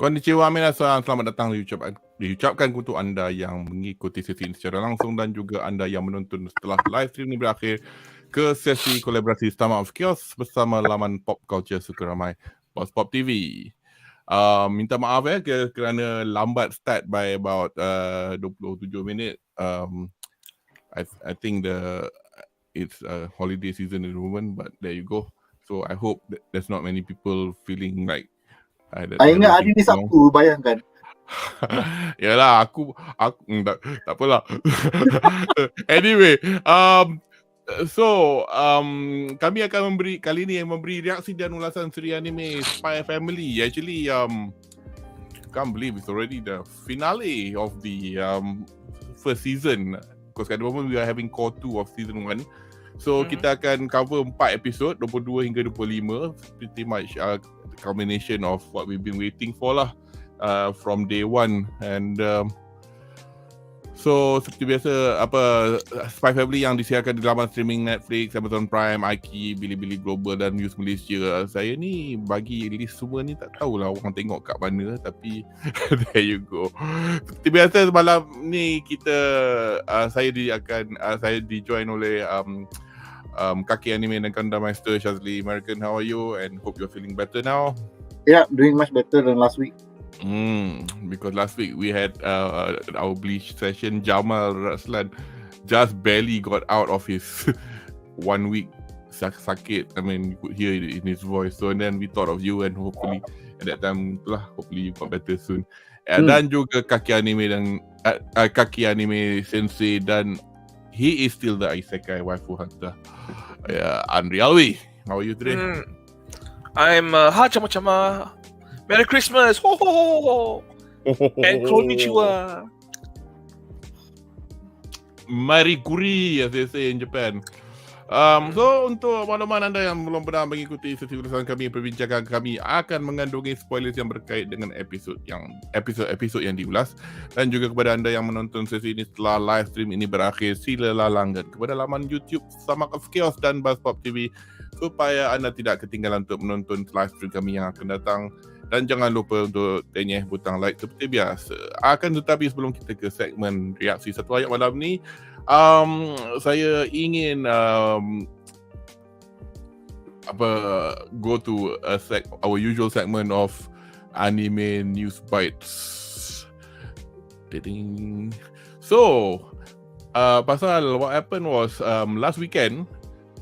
Konnichiwa minasan, selamat datang diucapkan untuk anda yang mengikuti sesi ini secara langsung dan juga anda yang menonton setelah live stream ini berakhir ke sesi kolaborasi SPYxFAMILY bersama laman pop culture suka ramai BUZZPOPTV. Minta maaf kerana lambat start by about 27 minit. I think it's a holiday season at the moment, but there you go. So I hope that there's not many people feeling like I ingat hari ni Sabtu, bayangkan. Yalah, aku tak apalah. Anyway, kami akan kali ni memberi reaksi dan ulasan seri anime SPYxFAMILY. Actually, can't believe it's already the finale of the first season. Because at the moment we are having Cour2 of season 1. So kita akan cover 4 episod, 22 hingga 25. Pretty much culmination of what we've been waiting for lah from day one. And so seperti biasa, SPYxFAMILY yang disiarkan di laman streaming Netflix, Amazon Prime, IKI, Bilibili Global dan MUSE Malaysia. Saya ni bagi list semua ni tak tahulah orang tengok kat mana, tapi there you go. Seperti biasa semalam ni saya di-join oleh Kaki Anime dan Kanda Master Shazli American. How are you? And hope you're feeling better now. Yeah, doing much better than last week. Because last week we had our bleach session. Jamal Raslan just barely got out of his 1 week sakit. I mean, you could hear it in his voice. So and then we thought of you, and hopefully at that time hopefully you got better soon. Dan juga Kaki Anime dan Kaki Anime Sensei, dan he is still the isekai waifu hunter. Andriawi, how are you today? I'm Hachama-chama. Merry Christmas! Ho ho ho! And konnichiwa! Marikuri, as they say in Japan. So untuk makluman anda yang belum pernah mengikuti sesi ulasan kami, perbincangan kami akan mengandungi spoilers yang berkait dengan episod yang diulas, dan juga kepada anda yang menonton sesi ini setelah live stream ini berakhir, silalah langgan kepada laman YouTube SPYxFAMILY dan BUZZPOPTV supaya anda tidak ketinggalan untuk menonton live stream kami yang akan datang. Dan jangan lupa untuk tenyeh butang like seperti biasa. Tetapi sebelum kita ke segmen reaksi satu ayat malam ni, saya ingin go to our usual segment of anime news bites. So, pasal what happened was last weekend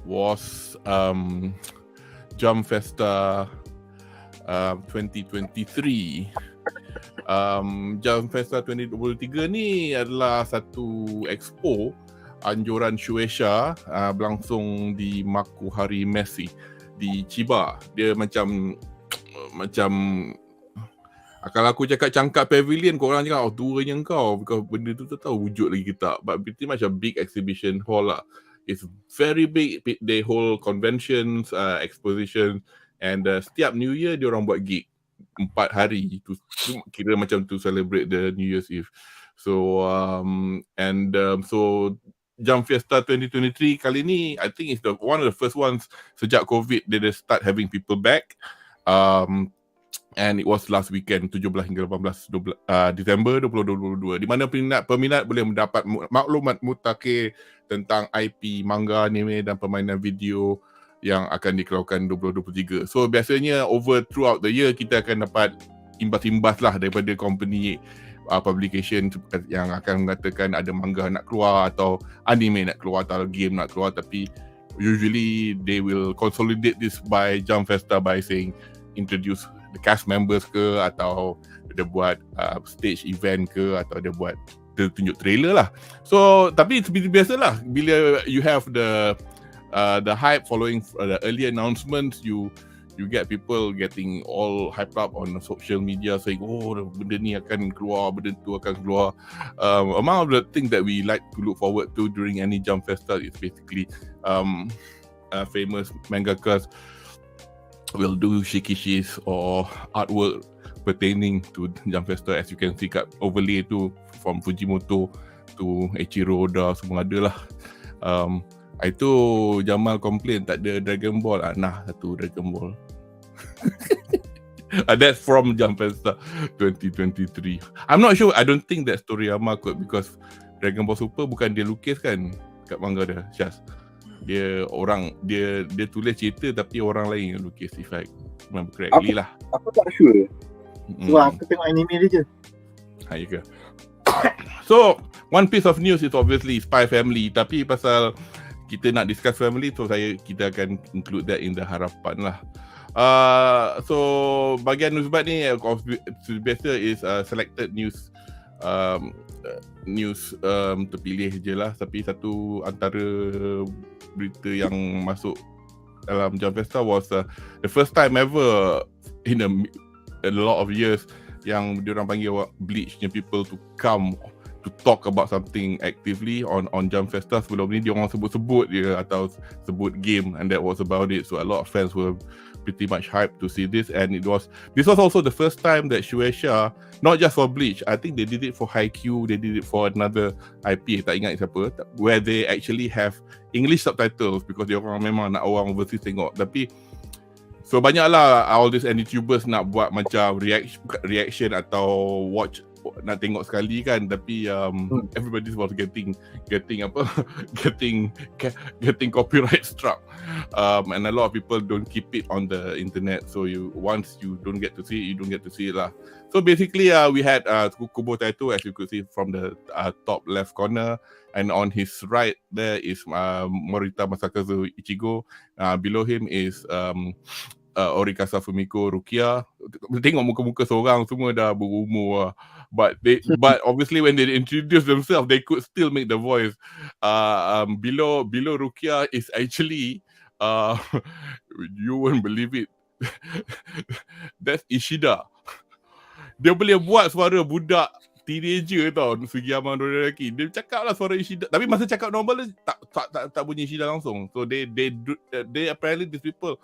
was JUMP FESTA 2023. JUMP FESTA 2023 ni adalah satu expo anjuran Shueisha berlangsung di Makuhari Messi di Chiba. Dia macam kalau aku cakap cangkap pavilion, korang cakap turanya kau, because benda tu tak tahu wujud lagi ke tak. But pretty much a big exhibition hall lah. It's very big. They hold conventions, exposition, and setiap New Year dia orang buat gig 4 hari tu, kira macam to celebrate the New Year's Eve. So so JUMP FESTA 2023 kali ni, I think it's one of the first ones sejak COVID they start having people back. And it was last weekend 17 hingga 18 Disember 2022, di mana peminat boleh mendapat maklumat mutakhir tentang IP, manga, anime dan permainan video yang akan dikeluarkan 2023. So biasanya throughout the year kita akan dapat imbas-imbas lah daripada company publication yang akan mengatakan ada manga nak keluar atau anime nak keluar atau game nak keluar, tapi usually they will consolidate this by JUMP FESTA by saying introduce the cast members ke, atau dia buat stage event ke, atau dia buat tunjuk trailer lah. So tapi seperti biasalah, bila you have the hype following the early announcements, you get people getting all hyped up on social media saying, oh, benda ni akan keluar, benda tu akan keluar. Among the things that we like to look forward to during any JUMP FESTA is basically famous mangakas will do shikishis or artwork pertaining to JUMP FESTA. As you can see kat overlay tu, from Fujimoto to Eiichiro Oda, semua ada lah. Itu Jamal komplain tak ada Dragon Ball. Nah, satu Dragon Ball. That's from JUMP FESTA 2023. I'm not sure. I don't think that Toriyama kot, because Dragon Ball Super bukan dia lukis kan kat manga dia, Syaz. Dia tulis cerita tapi orang lain yang lukis, if I remember correctly lah. Aku tak sure. Sebab aku tengok anime dia je. Ya ke? So, one piece of news is obviously Spy Family, tapi pasal kita nak discuss family, so kita akan include that in the harapan lah. So bagian NEWSBITES ni biasa is selected news terpilih je lah, tapi satu antara berita yang masuk dalam JUMP FESTA was the first time ever in a lot of years yang diorang panggil BLEACH punya people to come to talk about something actively on JUMP FESTA. Sebelum ni diorang sebut-sebut je atau sebut game, and that was about it. So a lot of fans were pretty much hyped to see this, and this was also the first time that Shueisha, not just for BLEACH, I think they did it for Haikyuu, they did it for another IP, tak ingat siapa, where they actually have English subtitles because diorang memang nak orang overseas tengok. Tapi so banyaklah all these NEWSBITES nak buat macam reaction atau watch, nak tengok sekali kan, tapi everybody was getting copyright struck, and a lot of people don't keep it on the internet, so once you don't get to see it, you don't get to see it lah. So basically we had Cour2, as you could see from the top left corner, and on his right there is Morita Masakazu Ichigo, below him is Orikasa Fumiko Rukia. Tengok muka-muka seorang semua dah berumur, but obviously when they introduce themselves, they could still make the voice. Below Rukia is actually you won't believe it, that's Ishida. Dia boleh buat suara budak teenager tau, Sugiyama Noraraki. Dia cakap lah suara Ishida, tapi masa cakap normal dia tak bunyi Ishida langsung. So they apparently, these people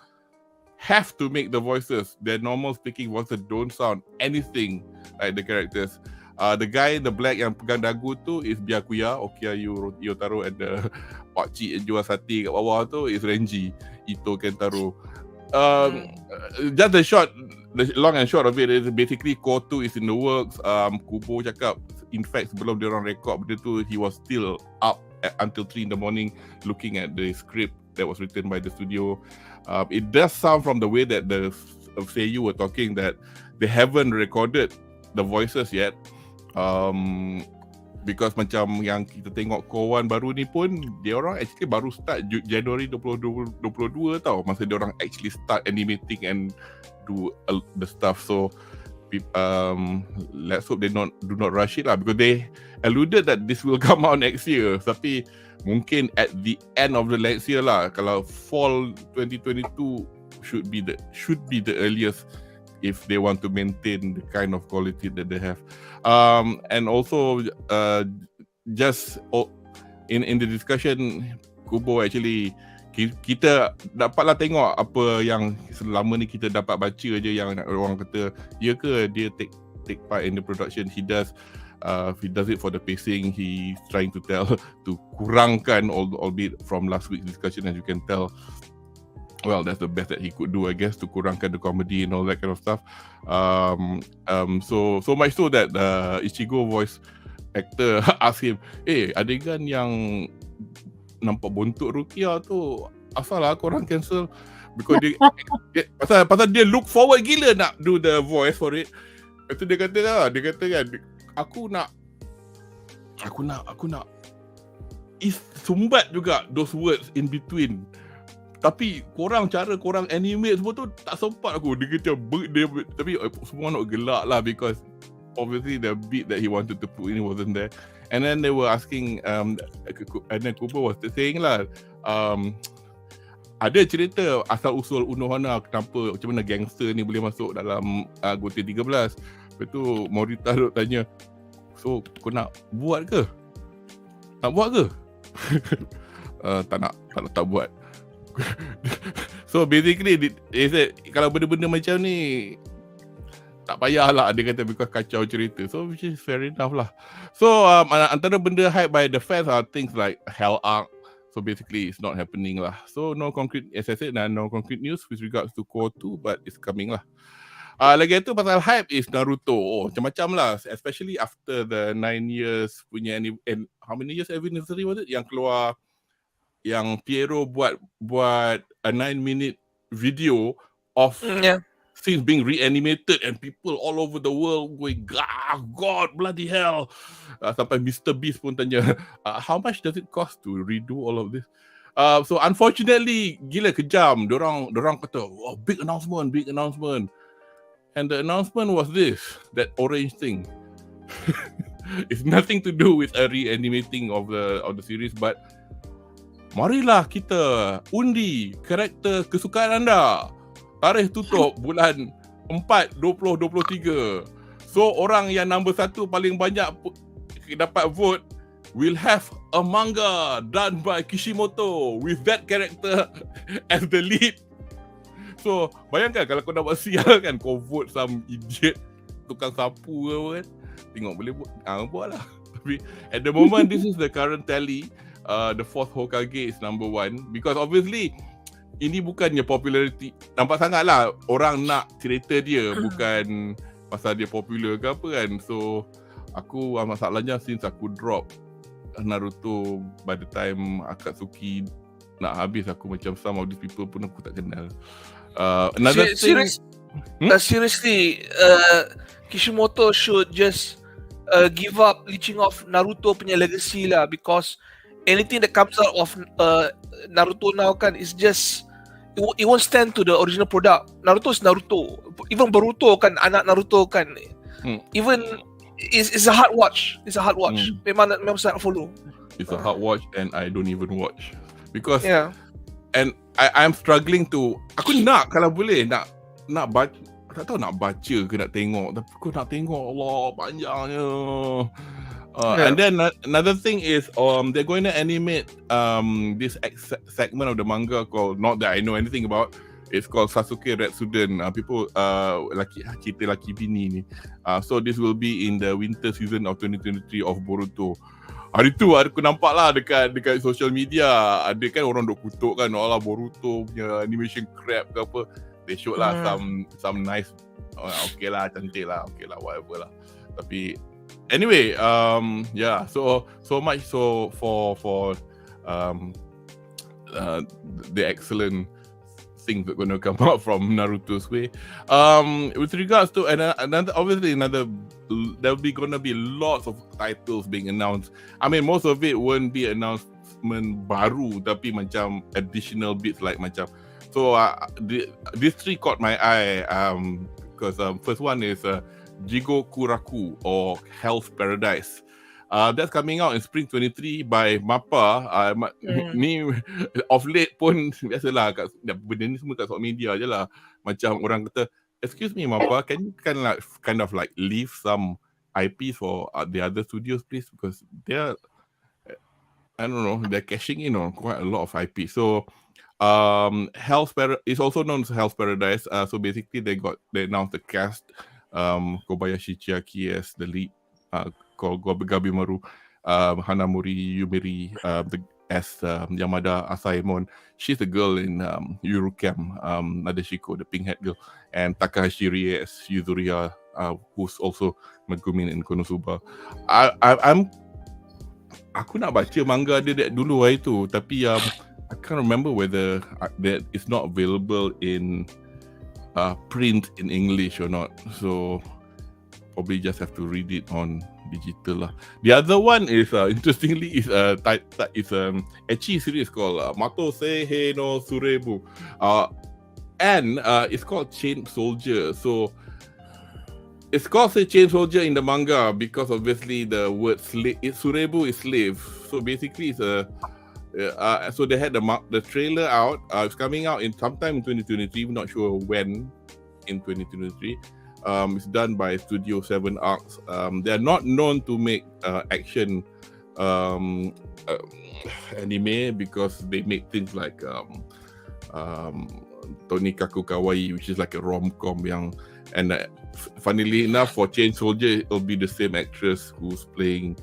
have to make the voices. Their normal speaking voices don't sound anything like the characters. The guy in the black yang pegang dagu tu is Byakuya, Okiya Yotaro, and the pakcik yang jual sate kat bawah tu is Renji Ito Kentaro. Just the long and short of it is basically Cour2 is in the works. Kubo cakap, in fact sebelum dia orang record benda tu, he was still up until 3 in the morning looking at the script that was written by the studio. It does sound from the way that the Seiyu were talking that they haven't recorded the voices yet, because macam yang kita tengok Cour1 baru ni pun, dia orang actually baru start January 2022 tau, masa dia orang actually start animating and do the stuff. So let's hope they do not rush it lah, because they alluded that this will come out next year, tapi mungkin at the end of the next year lah. Kalau fall 2022 should be the earliest, if they want to maintain the kind of quality that they have. And also just in the discussion, Kubo actually, kita dapatlah tengok apa yang selama ni kita dapat baca je, yang orang kata ya ke dia take part in the production. He does it for the pacing. He's trying to kurangkan, albeit from last week's discussion, as you can tell, well, that's the best that he could do, I guess, to kurangkan the comedy and all that kind of stuff. So much so that Ichigo voice actor asked him, adegan yang nampak bontot Rukia tu, asal lah korang cancel? Because pasal dia look forward gila nak do the voice for it. Itu dia kata kan, aku nak sumbat juga those words in between. Tapi cara korang animate semua tu tak sempat aku. Dia kata tapi semua nak gelak lah, because obviously the beat that he wanted to put in wasn't there. And then they were asking, and then Kubo was saying lah, ada cerita asal usul Unohana, kenapa, macam mana gangster ni boleh masuk dalam Gotei 13. Lepas tu Morita tanya, so kau nak buat ke? Tak buat ke? Tak buat. So basically they said, kalau benda-benda macam ni tak payahlah, dia kata, because kacau cerita. So which is fair enough lah. So antara benda hype by the fans are things like Hell Arc. So basically it's not happening lah. So no concrete, as I said, no concrete news with regards to Cour2, but it's coming lah. Lagi tu pasal hype is Naruto. Macam-macam lah. Especially after the 9 years punya how many years anniversary was it? Yang keluar, yang Piero buat a 9-minute video of things being reanimated and people all over the world going, God, bloody hell. Sampai Mr. Beast pun tanya, how much does it cost to redo all of this? So unfortunately, gila kejam. Dorang kata, big announcement. And the announcement was that orange thing. It's nothing to do with a reanimating of the series, but marilah kita undi karakter kesukaan anda. Tarikh tutup bulan 4, 2023. So orang yang number 1 paling banyak dapat vote will have a manga done by Kishimoto with that character as the lead. So bayangkan kalau kau nak buat sial kan, kau vote some idiot tukang sapu ke apa kan, tengok boleh buat lah. Tapi at the moment this is the current tally. The 4th Hokage is number 1 because obviously ini bukannya popularity, nampak sangat lah orang nak cerita dia, bukan pasal dia popular ke apa kan. So aku masalahnya since aku drop Naruto by the time Akatsuki nak habis, aku macam some of these people pun aku tak kenal. Another thing, seriously, Kishimoto should just give up leeching off Naruto punya legacy lah, because anything that comes out of Naruto now kan is just it won't stand to the original product. Naruto is Naruto. Even Boruto kan anak Naruto kan. Even it's a hard watch. It's a hard watch. Memang saya follow. It's a hard watch and I don't even watch because and I'm struggling to, aku nak kalau boleh nak baca, tak tahu nak baca ke nak tengok, tapi aku nak tengok, Allah panjangnya. And then another thing is they're going to animate this segment of the manga called, not that I know anything about, it's called Sasuke Retsuden. People cerita laki bini ni. So this will be in the winter season of 2023 of Boruto. Hari tu aku nampak lah dekat social media, ada kan orang duk kutuk kan, Allah Boruto punya animation crap ke apa. They showed lah some nice, okay lah, cantik lah, okay lah, whatever lah. Tapi anyway, so much so for the excellent things that are going to come out from Naruto's way. With regards to another there'll be going to be lots of titles being announced. I mean, most of it won't be announcement baru, tapi macam additional bits like macam. So these 3 caught my eye because first one is Jigo Kuraku or Hell's Paradise. That's coming out in spring 23 by MAPPA. Ni of late pun biasalah benda ni semua kat social media je lah. Macam orang kata, excuse me MAPPA, can you kind of like leave some IP for the other studios please, because they're, I don't know, they're cashing in on quite a lot of IP. So Hell's Paradise is also known as Hell's Paradise. So basically they announced the cast. Kobayashi Chiaki as the lead, called Gabimaru, Hanamori Yumiri as Yamada Asaemon. She's the girl in Yurukam, Nadeshiko, the pink-haired girl, and Takahashi Rie as Yuzuriha, who's also Megumin in Konosuba. Aku nak baca manga dia dulu hari tu, tapi I can't remember whether that is not available in print in English or not, so probably just have to read it on digital lah. The other one is interestingly is ecchi series called Mato Seihei no Surebu, and it's called Chain Soldier. So it's called Chain Soldier in the manga because obviously the word Surebu is slave. So basically it's so they had the trailer out. It's coming out in sometime in 2023. I'm not sure when in 2023. It's done by Studio 7 Arcs. They are not known to make action anime because they make things like Tonikaku Kawaii, which is like a rom-com and funnily enough for Chain Soldier it'll be the same actress who's playing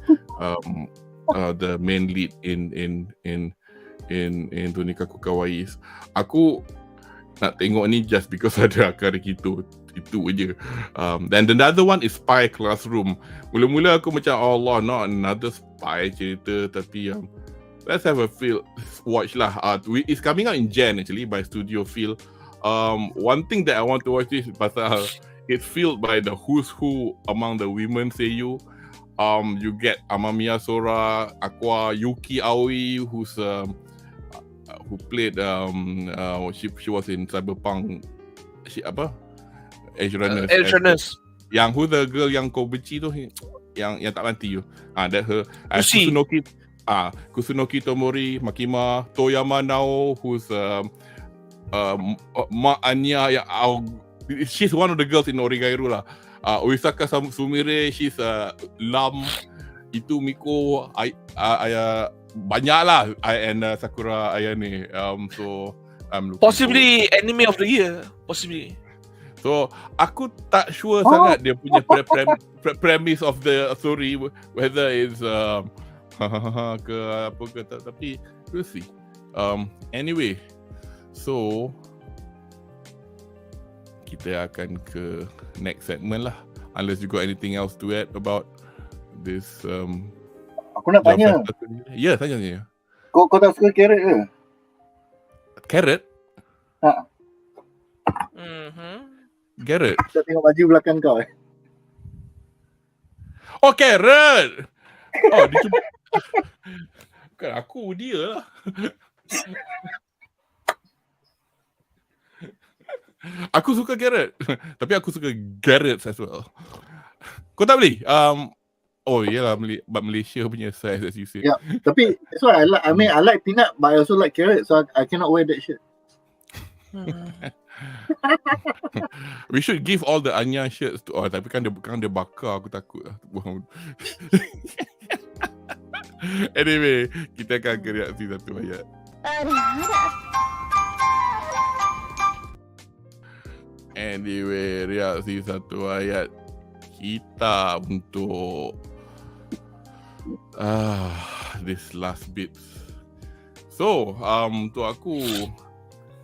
the main lead in Tonikaku Kawaii. Aku nak tengok ni just because ada Akari gitu. Itu je. Then another one is Spy Classroom. Mula-mula aku macam, oh Allah, not another spy cerita, tapi let's have a watch lah. It's coming out in Jan actually by Studio Feel. One thing that I want to watch this pasal it's filled by the who's who among the women seiyuu. You get Amamiya Sora, Aqua, Yuki Aoi, who played she was in Cyberpunk. Edge Runners. Yang who the girl yang kau benci tu, yang tak mati tu. That her. Kusunoki Tomori, Makima, Toyama Nao, who's Ma Anya, she's one of the girls in Origairu lah. Oisaka Sumire, she's Lam. Itu Miko, banyak lah. And Sakura Ayane. So I'm looking possibly anime of the year, possibly. So aku tak sure sangat dia punya premise of the story, whether it's ke apa ke tak, tapi we'll see. Anyway, so kita akan ke next segment lah, unless you got anything else to add about this. Aku nak tanya. Ya, tanya. Kau tak suka carrot ke? Carrot? Ha. Carrot? Kita tengok baju belakang kau Oh, carrot! Oh, dia cuba. Bukan aku, dia lah. Aku suka carrot. Tapi aku suka carrots as well. Kau tak beli? Oh, iyalah, Malaysia punya size as you say. Yeah, tapi that's why I like peanut, but I also like carrot, so I cannot wear that shit. We should give all the Anya shirts to tapi kan dia bakar, aku takut lah. Anyway, kita akan ke reaksi satu ayat. Anyway, reaksi satu ayat kita untuk this last bit. So, untuk aku,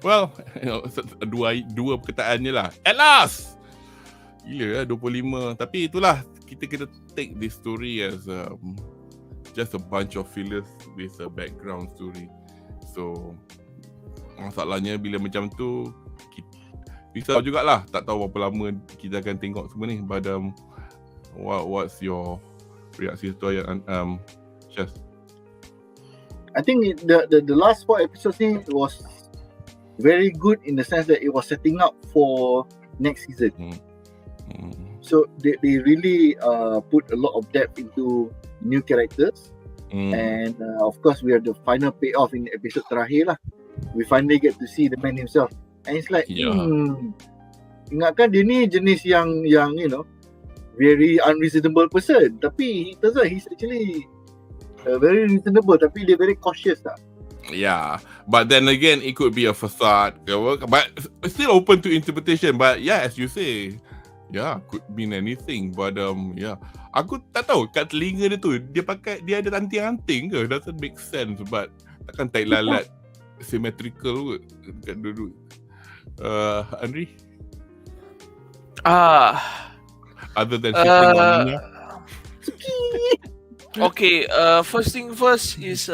well, dua perkataannya lah. At last! Gila lah, 25. Tapi itulah, kita kena take this story as just a bunch of fillers with a background story. So, masalahnya bila macam tu, bisa jugalah, tak tahu berapa lama kita akan tengok semua ni. But what's your reaksi tu ayat, Syaz? I think the last 4 episodes ni was very good in the sense that it was setting up for next season. So they really put a lot of depth into new characters, and of course we have the final payoff in episode terakhir lah. We finally get to see the man himself, and it's like, ingatkan dia ni jenis yang you know, very unreasonable person, tapi it turns out he's actually very reasonable, tapi dia very cautious lah. Yeah, but then again, it could be a facade, but still open to interpretation. But yeah, as you say, yeah, could mean anything. But yeah, aku tak tahu kat telinga dia tu, dia ada anting-anting ke? Doesn't make sense. But takkan tai lalat symmetrical ke kat dulu. Andri? Other than shifting on me. Okay, first thing first is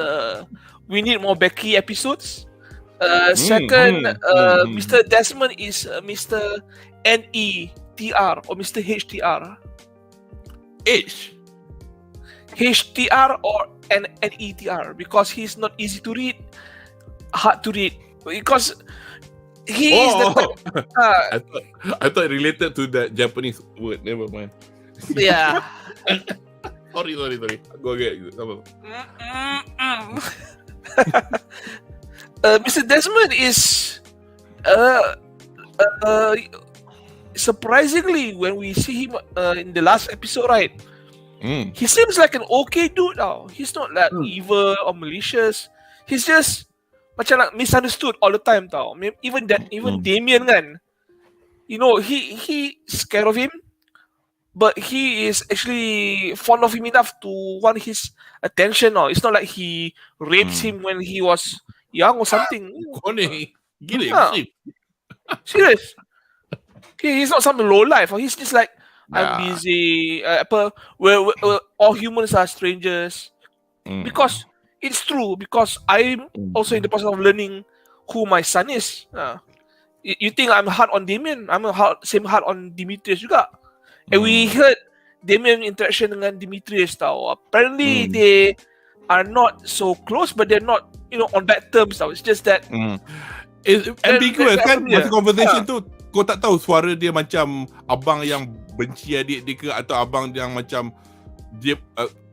we need more Becky episodes. Second, Mr. Desmond is Mr. NETR or Mr. HTR. HTR or NETR, because he's not easy to read, hard to read, because he is the I thought related to that Japanese word. Never mind. Yeah. Sorry. Go ahead. Mr. Desmond is surprisingly, when we see him in the last episode, right? He seems like an okay dude now. He's not like evil or malicious. He's just macam like misunderstood all the time tau. Even Damien kan, you know, he scared of him, but he is actually fond of him enough to want his attention. It's not like he rapes him when he was young or something. Gila, Serious. He's not some low life. He's just like, I'm busy. We're all humans are strangers. Because it's true. Because I'm also in the process of learning who my son is. You think I'm hard on Damien? I'm same hard on Demetrius juga. And we heard Damien interaction dengan Demetrius tau. Apparently they are not so close, but they're not, on bad terms tau. It's just that it's ambiguous kan. Masa conversation tu, kau tak tahu suara dia macam abang yang benci adik dia ke, atau abang yang macam dia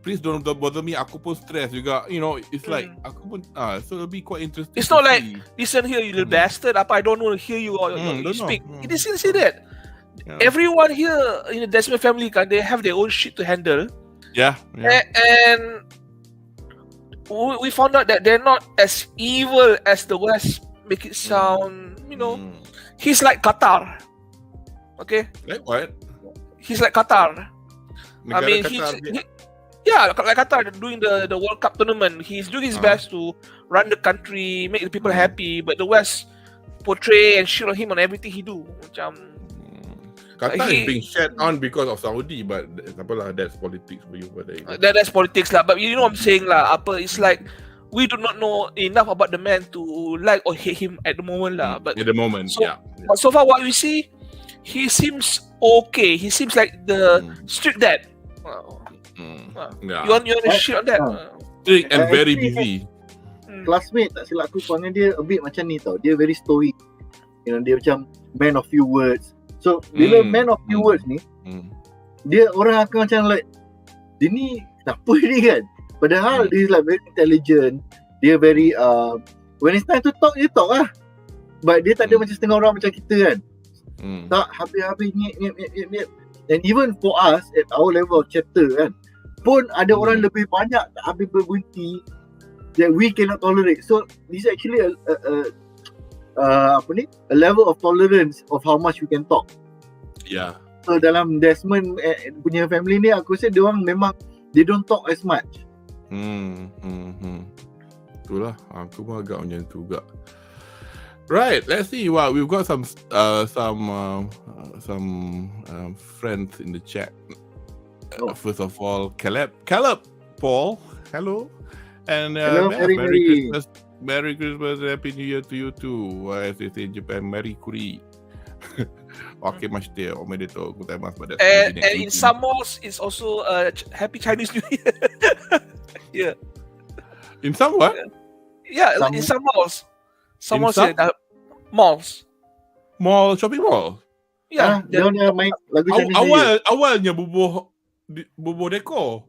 please don't bother me, aku pun stress juga. It's like aku pun so it'll be quite interesting. It's not like, listen here you little bastard, I don't want to hear you or you speak. It is say that. Everyone here in the Desmond family they have their own shit to handle. And we found out that they're not as evil as the West make it sound. He's like Qatar. Okay? Like what? He's like Qatar. Negara Qatar, like Qatar doing the World Cup tournament. He's doing his best to run the country, make the people happy, but the West portray and shit on him on everything he do. Macam Qatar is being shat on because of Saudi, but that's politics for you. That's politics lah. But you know what I'm saying lah. It's like we do not know enough about the man to like or hate him at the moment lah. But at the moment, But so far, what we see, he seems okay. He seems like the strict dad. You want to shit on that? Strict and very busy. Classmate tak silap aku, perangai dia a bit macam ni tau. Dia very stoic. Dia macam man of few words. So bila man of few words ni, dia orang akan macam like, dia ni kenapa ni kan? Padahal dia is like very intelligent. Dia very when it's time to talk, dia talk lah. But dia tak ada macam setengah orang macam kita kan. Tak habis-habis nyep. And even for us at our level of chapter kan, pun ada orang lebih banyak tak habis berhenti that we cannot tolerate. So this is actually a level of tolerance of how much we can talk. So dalam Desmond punya family ni, aku rasa dia orang memang they don't talk as much. Itulah, aku pun agak macam tu juga. Right, let's see. Wow, we've got some friends in the chat. First of all, Caleb, Paul, hello, and Merry Christmas, Happy New Year to you too. As they say in Japan, Merry Kuri. Okay, mashite, omedetou gozaimasu. And in some malls, it's also Happy Chinese New Year. Yeah. In some what? Yeah, in some malls. Some malls here, malls. Mall, shopping mall? Yeah. Dia main lagu Chinese New Year. Awalnya bubuh dekor.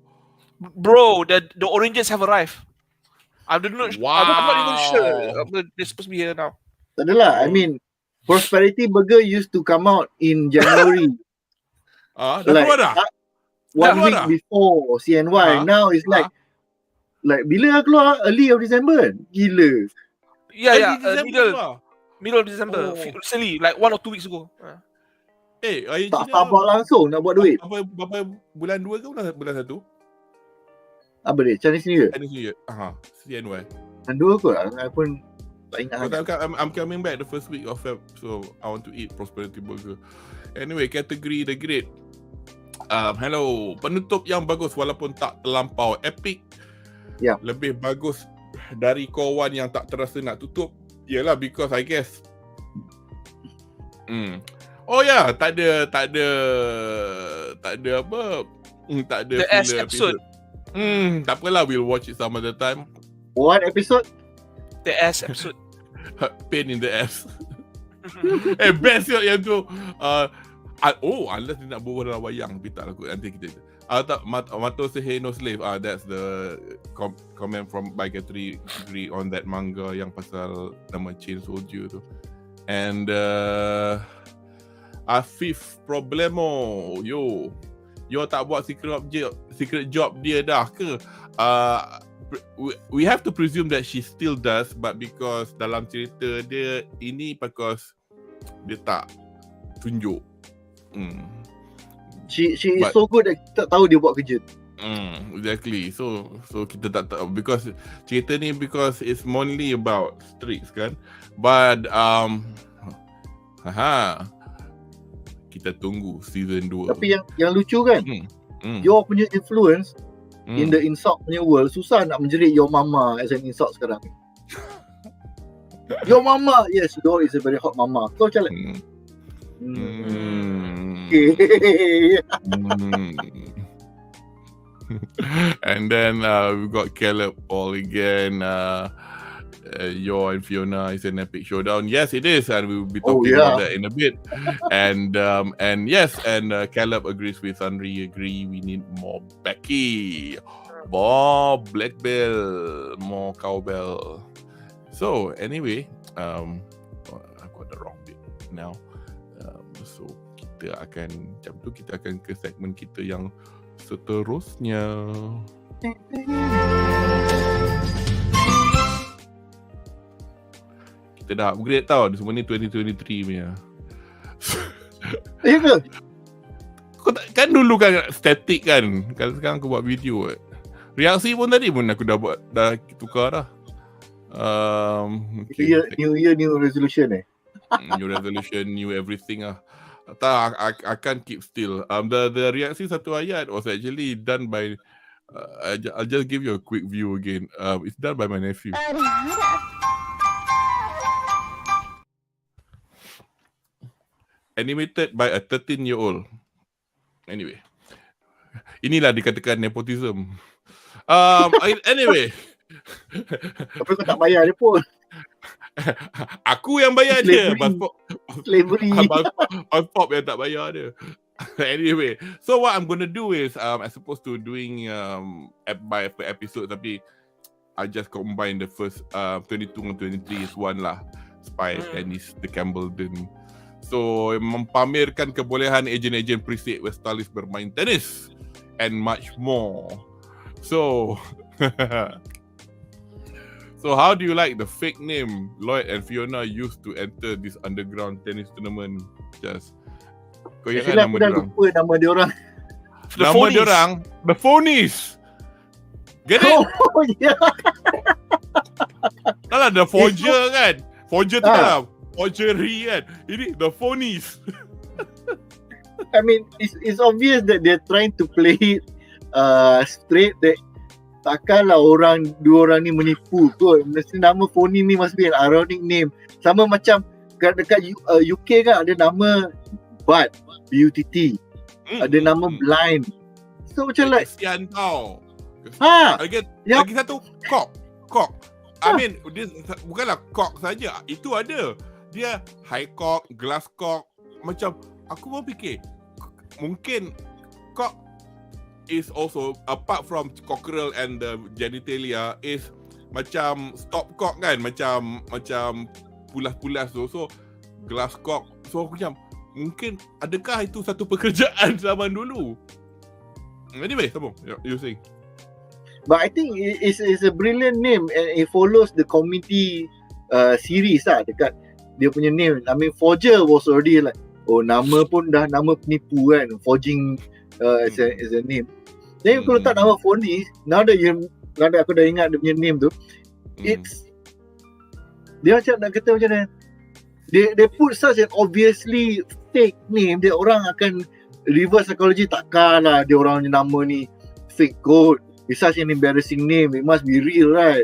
Bro, the oranges have arrived. I'm not even sure. They're supposed to be here now. Tak adalah, I mean, Prosperity Burger used to come out in January. Dah keluar dah? 1 week before CNY. Now it's like bila keluar? Early of December. Gila. Yeah, middle of December. Recently, like 1 or 2 weeks ago. Tak sabar langsung nak buat duit. Berapa bulan 2 ke bulan 1? Apa dia? Chinese New Year? Chinese New Year. CNY. Bulan 2 kot. I pun tak ingat. I'm coming back the first week of Feb, so I want to eat Prosperity Burger. Anyway, kategori The Great. Hello. Penutup yang bagus walaupun tak terlampau epic. Lebih bagus dari kawan yang tak terasa nak tutup. Yalah, because I guess tak ada apa. Tak ada the S episode. Tak apalah, we'll watch it some other time. What episode? The S episode. Pain in the ass. Best yang tu. Unless dia nak berbual dalam wayang, tapi tak lah kot. Nanti kita Mato say no slave. That's the comment from by Katri on that manga yang pasal nama Chain Soldier tu. And Afif Problemo, yo tak buat secret job dia dah ke? We have to presume that she still does, but because dalam cerita dia ini because dia tak tunjuk. She is so good that kita tak tahu dia buat kerja. Exactly. So kita tak tahu because cerita ni because it's mainly about streets kan. But kita tunggu season 2. Tapi yang lucu kan, Hmm. your punya influence in the insult punya world, susah nak menjerit your mama as an insult sekarang. Your mama, yes, Dor is a very hot mama. Kau macam like, okay. And then we got Caleb all again. Yor and Fiona is an epic showdown. Yes, it is, and we will be talking about that in a bit. And yes, and Caleb agrees with Henry. Agree, we need more Becky, more Black Bell, more Cowbell. So anyway, I got the wrong bit now. So kita akan kita akan ke segmen kita yang seterusnya. Kita dah upgrade tau, semua ni 2023 punya. Ya ke? Kau kan dulu kan static kan, kalau sekarang aku buat video kan. Reaksi pun tadi pun aku dah tukar dah. Okay. New year, new resolution New resolution, new everything lah. Tak, I can't keep still. The reaksi satu ayat was actually done by I'll just give you a quick view again. It's done by my nephew. Animated by a 13-year-old. Anyway, inilah dikatakan nepotism. Anyway. Tapi kau tak bayar dia pun. Aku yang bayar dia. Slavery. Pop yang tak bayar dia. Anyway, so what I'm gonna do is as opposed to doing by episode, tapi I just combine the first 22 and 23 is one lah. SPYxTENNIS, the Campbelldon. So mempamerkan kebolehan ejen-ejen preset Westalis bermain tenis and much more. So so how do you like the fake name Lloyd and Fiona used to enter this underground tennis tournament? Just kau ingat nama dia orang? Lupa nama dia orang. Nama dia orang The Phonies. Get it? Oh yeah. Taklah The Forger kan? Forger tu lah. Forgery kan? Ini The Phonies. I mean, it's obvious that they're trying to play it straight, that takkanlah dua orang ni menipu kot. Mesti nama phony ni must be an ironic name. Sama macam dekat UK kan ada nama Bud, BUTT. Ada nama Blind. So macam like kesian tau. Yep. Lagi satu Cock. I mean, dia bukanlah cock saja. Itu ada. Dia high cock, glass cock. Macam aku mau fikir mungkin cock is also, apart from cockerel and the genitalia, is macam stop cock kan, macam pulas-pulas tu. So glass cock. So aku macam mungkin adakah itu satu pekerjaan zaman dulu? Anyway, sambung. You saying? But I think it's a brilliant name, and it follows the community series lah dekat dia punya name. I mean, Forger was already like, nama pun dah nama penipu kan, forging as a name. Then kalau tak nama Phony, now that aku dah ingat dia punya name tu, it's dia macam nak kata macam mana, they put such an obviously fake name that orang akan reverse psychology. Takkan lah dia orang punya nama ni fake kot. It's such an embarrassing name, it must be real, right?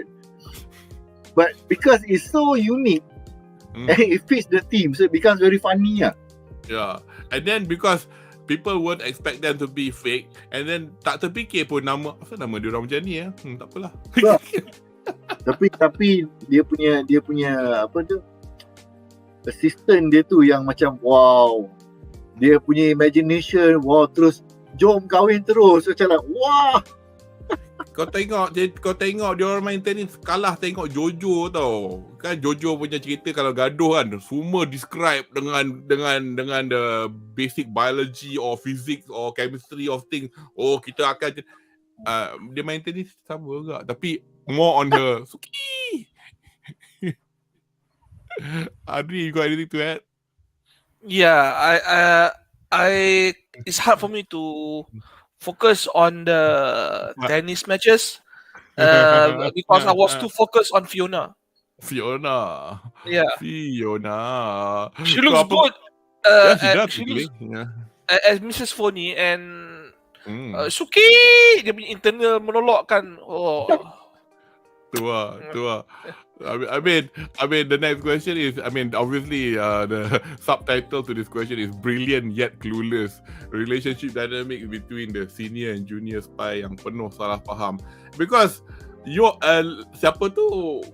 But because it's so unique and it fits the theme, so it becomes very funny lah. Yeah, and then because people won't expect them to be fake, and then tak terfikir pun apa nama dia orang macam ni tak apalah. tapi dia punya apa tu, assistant dia tu yang macam wow, dia punya imagination, wow, terus jom kahwin terus, macam like wah. Kau tengok dia orang main tenis kalah tengok Jojo tau. Kan Jojo punya cerita kalau gaduh kan semua describe dengan the basic biology or physics or chemistry of things. Oh, kita akan dia main tenis sama juga tapi more on her Suki. Adri, you got anything to add? Yeah, I it's hard for me to focus on the tennis matches because I was too focused on Fiona. Fiona. Yeah. Fiona. She looks good. She does she actually. looks as Mrs. Phony and Suki dia punya internal monolog kan. Tua. I mean, the next question is, obviously, the subtitle to this question is brilliant yet clueless. Relationship dynamic between the senior and junior spy yang penuh salah faham. Because siapa tu?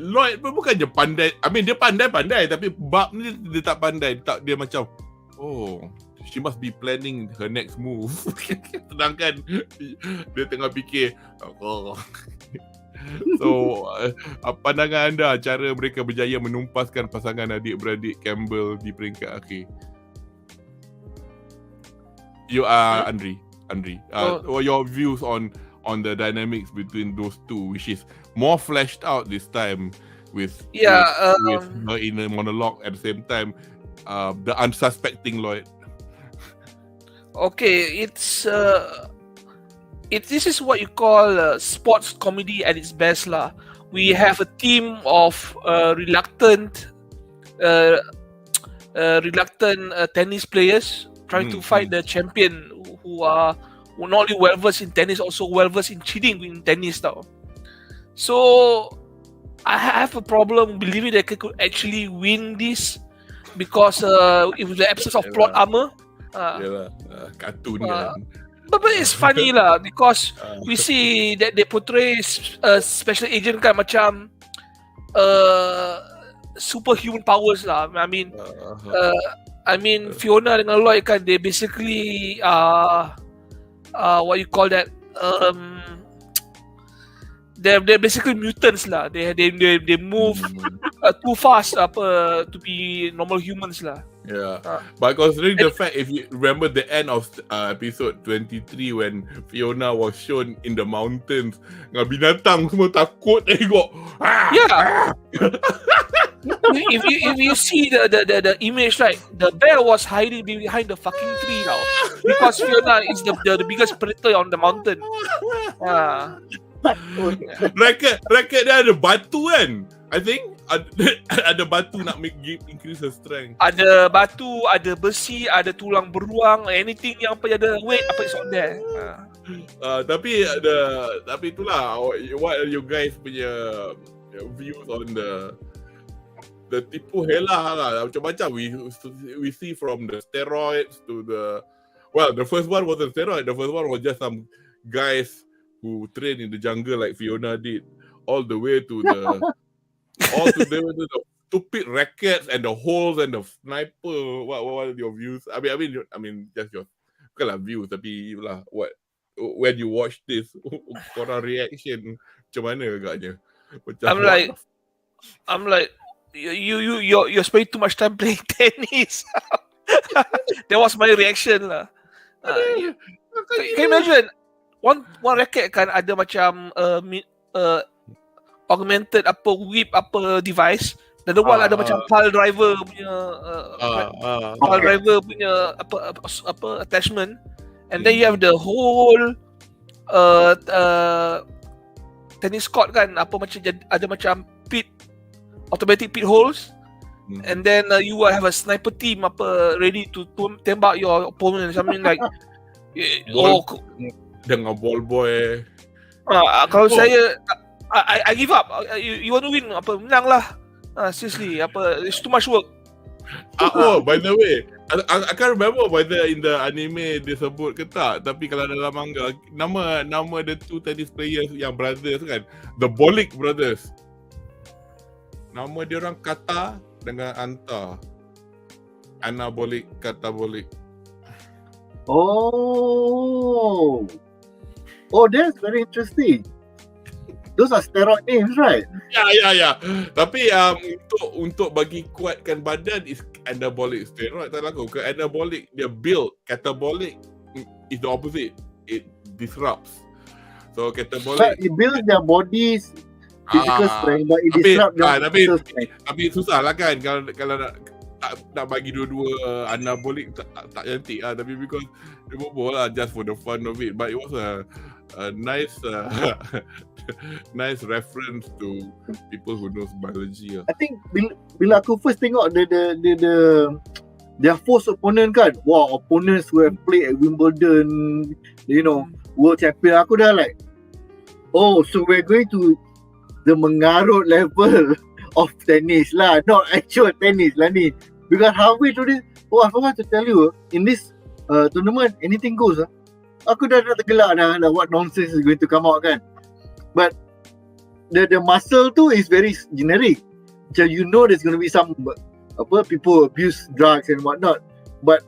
Lloyd pun bukannya pandai. Dia pandai, tapi bab ni dia tak pandai. Dia macam, she must be planning her next move. Sedangkan dia tengah fikir, So, pandangan anda cara mereka berjaya menumpaskan pasangan adik-beradik Campbell di peringkat akhir? You are Andri. Your views on the dynamics between those two, which is more fleshed out this time with her inner monologue at the same time, the unsuspecting Lloyd. Okay, this is what you call sports comedy at its best lah. We have a team of reluctant tennis players trying to fight the champion who are not only well versed in tennis, also well versed in cheating in tennis tau. So I have a problem believing that they could actually win this because with the absence of plot armor. Kartun kan. kan. But it's funny lah because we see that they portray special agent kan macam superhuman powers lah. I mean Fiona dengan Lloyd kan, they basically what you call that, they're basically mutants lah. They move too fast to be normal humans lah. Yeah, but considering the fact, if you remember the end of episode 23 when Fiona was shown in the mountains, dengan binatang semua takut tengok. Yeah. if you see the image, right, the bear was hiding behind the fucking tree now because Fiona is the biggest predator on the mountain. Racket dia ada batu kan? I think ada batu nak increase her strength. Ada batu, ada besi, ada tulang beruang, anything yang ada weight is on there. Tapi itulah, what are you guys punya views on the tipu helah lah, macam-macam we see from the steroids to the first one wasn't steroid, the first one was just some guys who train in the jungle like Fiona did, all the way to the stupid rackets and the holes and the sniper. What are your views? I mean just your bukanlah views tapi lah, when you watch this, korang reaction macam mana agaknya? I'm like you're spending too much time playing tennis. That was my reaction lah. Can you imagine one racket kan ada macam augmented whip device, dan the one ada macam pile driver punya attachment, and then you have the whole tennis court kan ada macam automatic pit holes, and then you will have a sniper team ready to tembak your opponent, something like dengan ball boy. Kalau saya I give up. You want to win, menang lah. Seriously, it's too much work. By the way, I can't remember whether in the anime dia sebut ke tak, tapi kalau dalam manga, nama the two tennis players yang brothers kan, the Bolick brothers. Nama dia orang Kata dengan Anta. Anabolic, Katabolic. Oh, that's very interesting. Those are steroid names, right? Yeah. Tapi untuk bagi kuatkan badan is anabolic steroid, tak laku. Ke anabolic dia build, catabolic is the opposite. It disrupts. So catabolic, it builds their bodies physical strength, but it disrupts their physical strength. Tapi susah lah kan kalau nak bagi dua-dua anabolic tak cantik lah. Tapi because dia buat lah just for the fun of it. But it was a nice nice reference to people who knows biology. I think bila aku first tengok the their forced opponent kan, wow, opponents who have played at Wimbledon, world champion. Aku dah like, oh, so we're going to the mengarut level of tennis lah, not actual tennis lah ni. Because halfway through this, I forgot to tell you, in this tournament, anything goes. Aku dah tergelak dah what nonsense is going to come out kan. But the muscle tu is very generic. Macam there's going to be some people abuse drugs and whatnot. But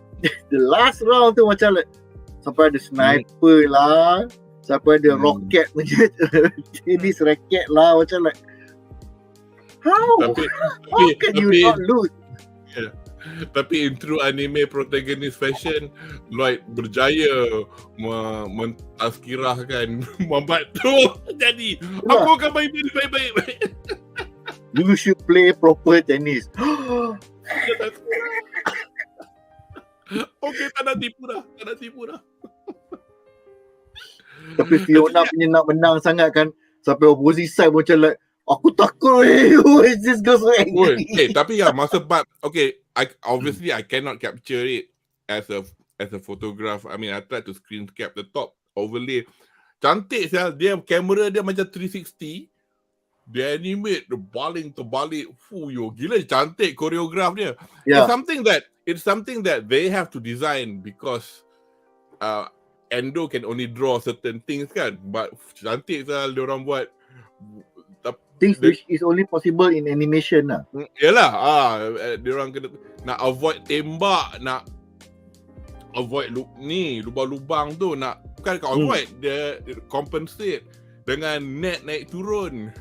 the last round tu macam like sampai ada sniper lah, sampai ada rocket macam tennis racket lah, macam like how can you not lose? Yeah. Tapi in true anime protagonist fashion, Lloyd berjaya mentazkirahkan Muhammad tu. Jadi aku akan main baik-baik. You should play proper tennis. Okay, tak nak tipu dah. Tapi Fiona punya nak menang sangat kan, sampai opposite side macam like, aku takut is this girl so angry. Tapi masa part, obviously I cannot capture it as a photograph. I mean, I tried to screen cap the top overlay. Cantik sial, dia kamera dia macam 360. Dia animate, dia baling terbalik. Gila cantik koreograf dia. Yeah. It's something that they have to design because Endo can only draw certain things kan. But cantik sial dia orang buat. Things which is only possible in animation lah. Yalah, dia orang kena nak avoid tembak, nak avoid lubang-lubang tu, nak bukan avoid, dia compensate dengan net naik turun,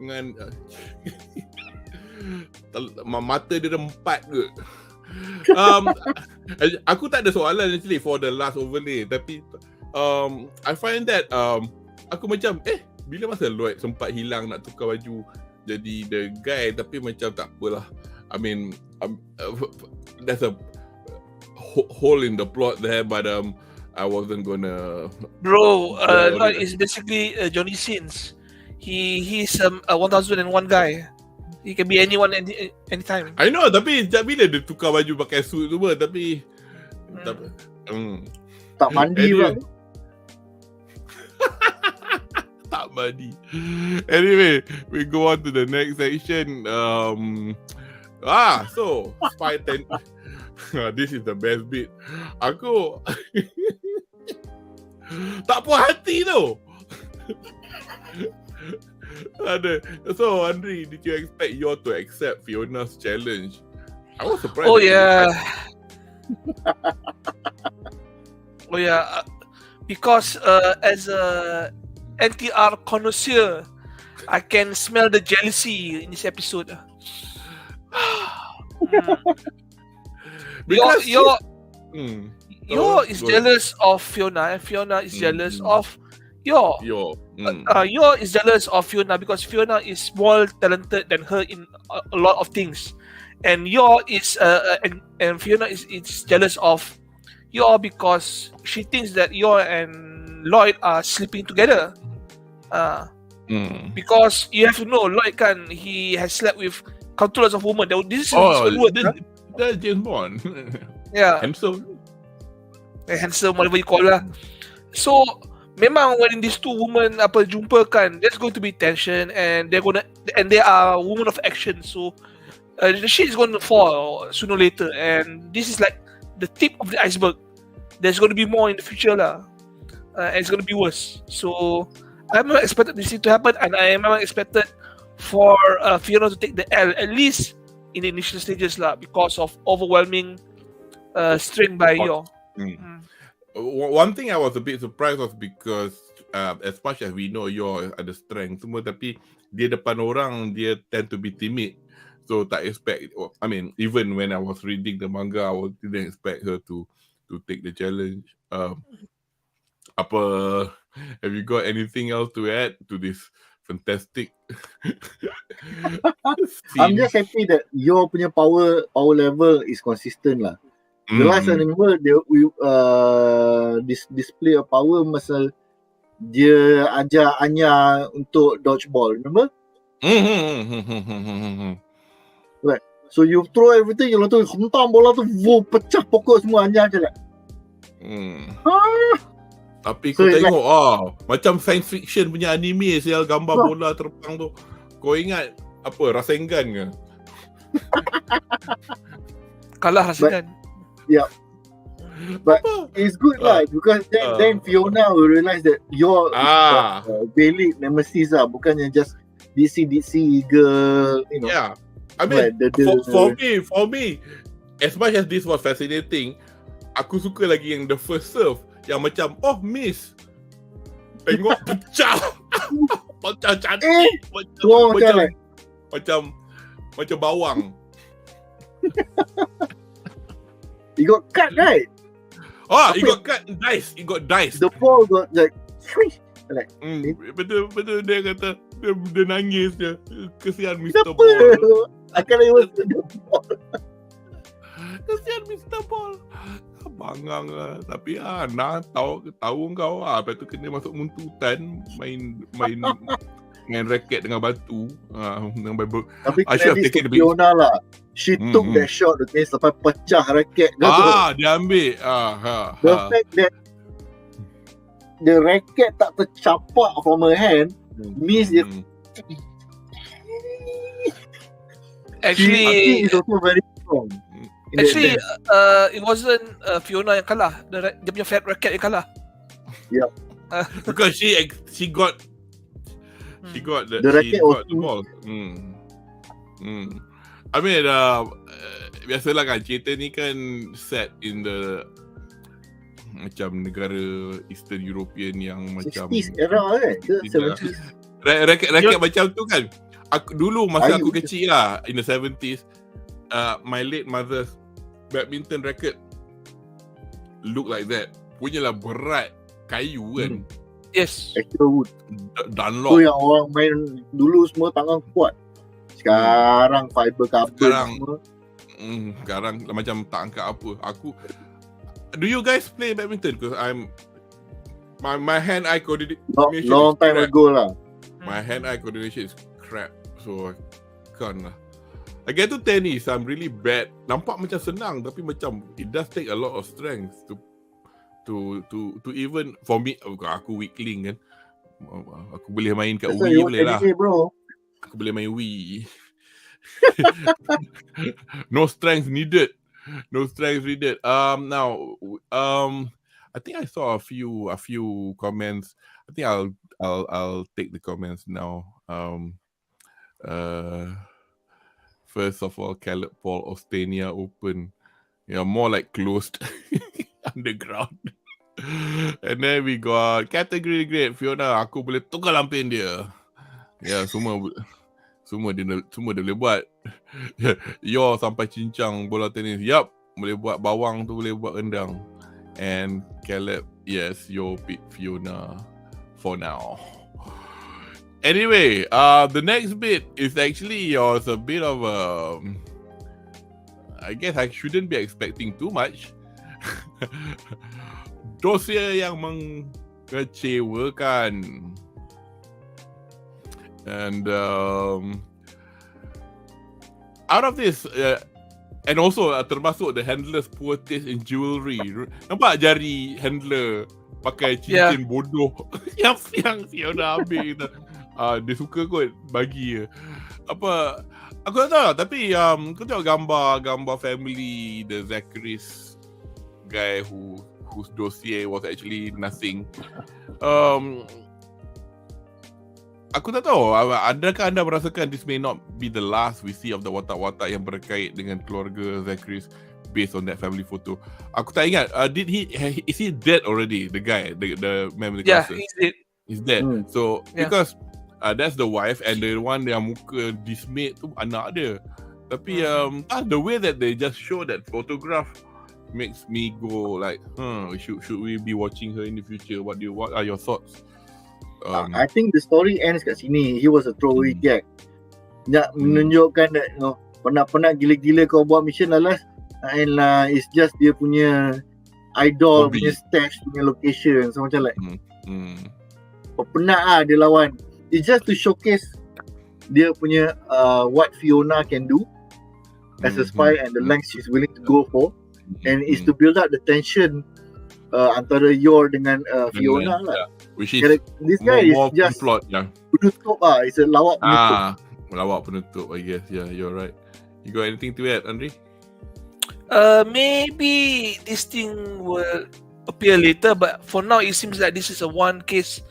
dengan mata dia rempat ke. Aku tak ada soalan actually for the last overlay, tapi I find that aku macam bila masa Lloyd sempat hilang nak tukar baju jadi the guy, tapi macam tak apalah. I mean, there's a hole in the plot there, but I wasn't gonna. Bro, Lloyd is basically Johnny Sins. He's a 1001 guy. He can be anyone anytime. I know, tapi bila dia tukar baju pakai suit semua, tapi tak mandi bang. Tak mandi. Anyway, we go on to the next section. So SPYxTENNIS. This is the best bit. Aku tak puas hati tu. So Andri, did you expect you to accept Fiona's challenge? I was surprised. Oh yeah. Because as a NTR connoisseur, I can smell the jealousy in this episode. Because Yo is jealous of Fiona, and Fiona is jealous of Yo. Yo is jealous of Fiona because Fiona is more talented than her in a lot of things, and Yo is and Fiona is jealous of Yo because she thinks that Yo and Lloyd are sleeping together. Because you have to know, Lloyd kan, he has slept with countless of women. This is that's James Bond. Yeah. Handsome, whatever you call lah. So memang when these two women jumpa kan, there's going to be tension, and they are women of action. So the shit is going to fall sooner or later, and this is like the tip of the iceberg. There's going to be more in the future lah, and it's going to be worse. So I'm not expected this to happen, and I am not expected for Fiona to take the L, at least in the initial stages lah, because of overwhelming strength by Yo. One thing I was a bit surprised was because as much as we know Yo ada strength semua, tapi dia depan orang dia tend to be timid. So tak expect, I mean, even when I was reading the manga, I didn't expect her to take the challenge. Have you got anything else to add to this fantastic I'm just happy that Yo punya power level is consistent lah. The last I remember, display of power masa dia ajar Anya untuk dodgeball, remember? Right. So you throw everything, you tu hentam bola tu, pecah pokok semua, Anya macam like. Tapi So kau it's tengok macam science fiction punya anime sial gambar bola terbang tu. Kau ingat apa Rasengan ke? Kalah Rasengan. Yeah. But it's good lah because then Fiona will realise that you're valid nemesis lah, bukannya just DC girl, you know. Yeah. I mean, for me, as much as this was fascinating, aku suka lagi yang the first serve yang macam miss. Tengok pecah. Macam cantik. Macam bawang. It got cut, right? It got cut, It got diced. The ball got like betul dia kata dia nangis dia. Kesian Mr. Ball. Akan lewat the ball. Kesian Mr. Ball. Bangang lah. Tapi tahu kau lepas tu kena masuk muntutan main raket dengan batu. Tapi credit to Fiona lah. She took that shot against sampai pecah raket. Dia ambil. The fact that the racket tak tercapak from her hand means it actually is also very strong. Actually, it wasn't Fiona yang kalah. Dia punya fat racket yang kalah. Yeah. Because she got the racket the ball. I mean, biasalah kan cerita ni kan set in the macam negara Eastern European yang macam 60s era kan? 70s. Raket macam tu kan. Dulu masa aku kecil lah in the 70s, my late mother's badminton racket look like that. Punyalah berat, kayu kan. Yes. Actual wood. Dunlop. Tu yang orang main dulu semua tangan kuat. Sekarang fiber carbon semua. Sekarang macam tak angkat apa. Do you guys play badminton? Because my hand-eye coordination long time ago lah. My hand-eye coordination is crap. So I can't lah. I get to tennis, I'm really bad. Nampak macam senang tapi macam it does take a lot of strength to even for me. Aku weakling kan. Aku boleh main kat Wii boleh lah. Bro. Aku boleh main Wii. No strength needed. Now, I think I saw a few comments. I think I'll take the comments now. First of all, Caleb Paul Ostania Open. Yeah, more like closed underground. And then we got category grade Fiona. Aku boleh tukar lampin dia. Ya, semua dia boleh buat. Yo sampai cincang bola tenis. Yup, boleh buat bawang tu, boleh buat rendang. And Caleb, yes, yo pick Fiona for now. Anyway, the next bit is actually yours a bit of I guess I shouldn't be expecting too much. Dossier yang mengecewakan. And out of this, and also termasuk the handler's poor taste in jewelry. Nampak jari handler pakai cincin bodoh yang Fiona ambil gitu. Dia suka kot bagi apa, aku tak tahu lah, tapi kau tengok gambar family the Zachary's guy whose dossier was actually nothing. Aku tak tahu, adakah anda merasakan this may not be the last we see of the watak-watak yang berkait dengan keluarga Zachary's based on that family photo. Aku tak ingat, is he dead already, the guy, the man with the glasses? Yeah, he's dead. So because that's the wife, and the one yang muka dismayed tu anak dia. Tapi the way that they just show that photograph makes me go like, should we be watching her in the future? What are your thoughts? I think the story ends kat sini. He was a throwaway gag. Nak menunjukkan that penat-penat gila-gila kau buat mission lalas, and it's just dia punya idol punya stash punya location. So macam like penat dia lawan. It's just to showcase dia punya what Fiona can do. as a spy and the lengths she's willing to go for, and is to build up the tension antara Yor dengan Fiona lah. Which is this guy more is just plot, penutup lah. It's a lawak penutup. Lawak penutup, I guess. Yeah, you're right. You got anything to add, Andre? Maybe this thing will appear later, but for now it seems like this is a one case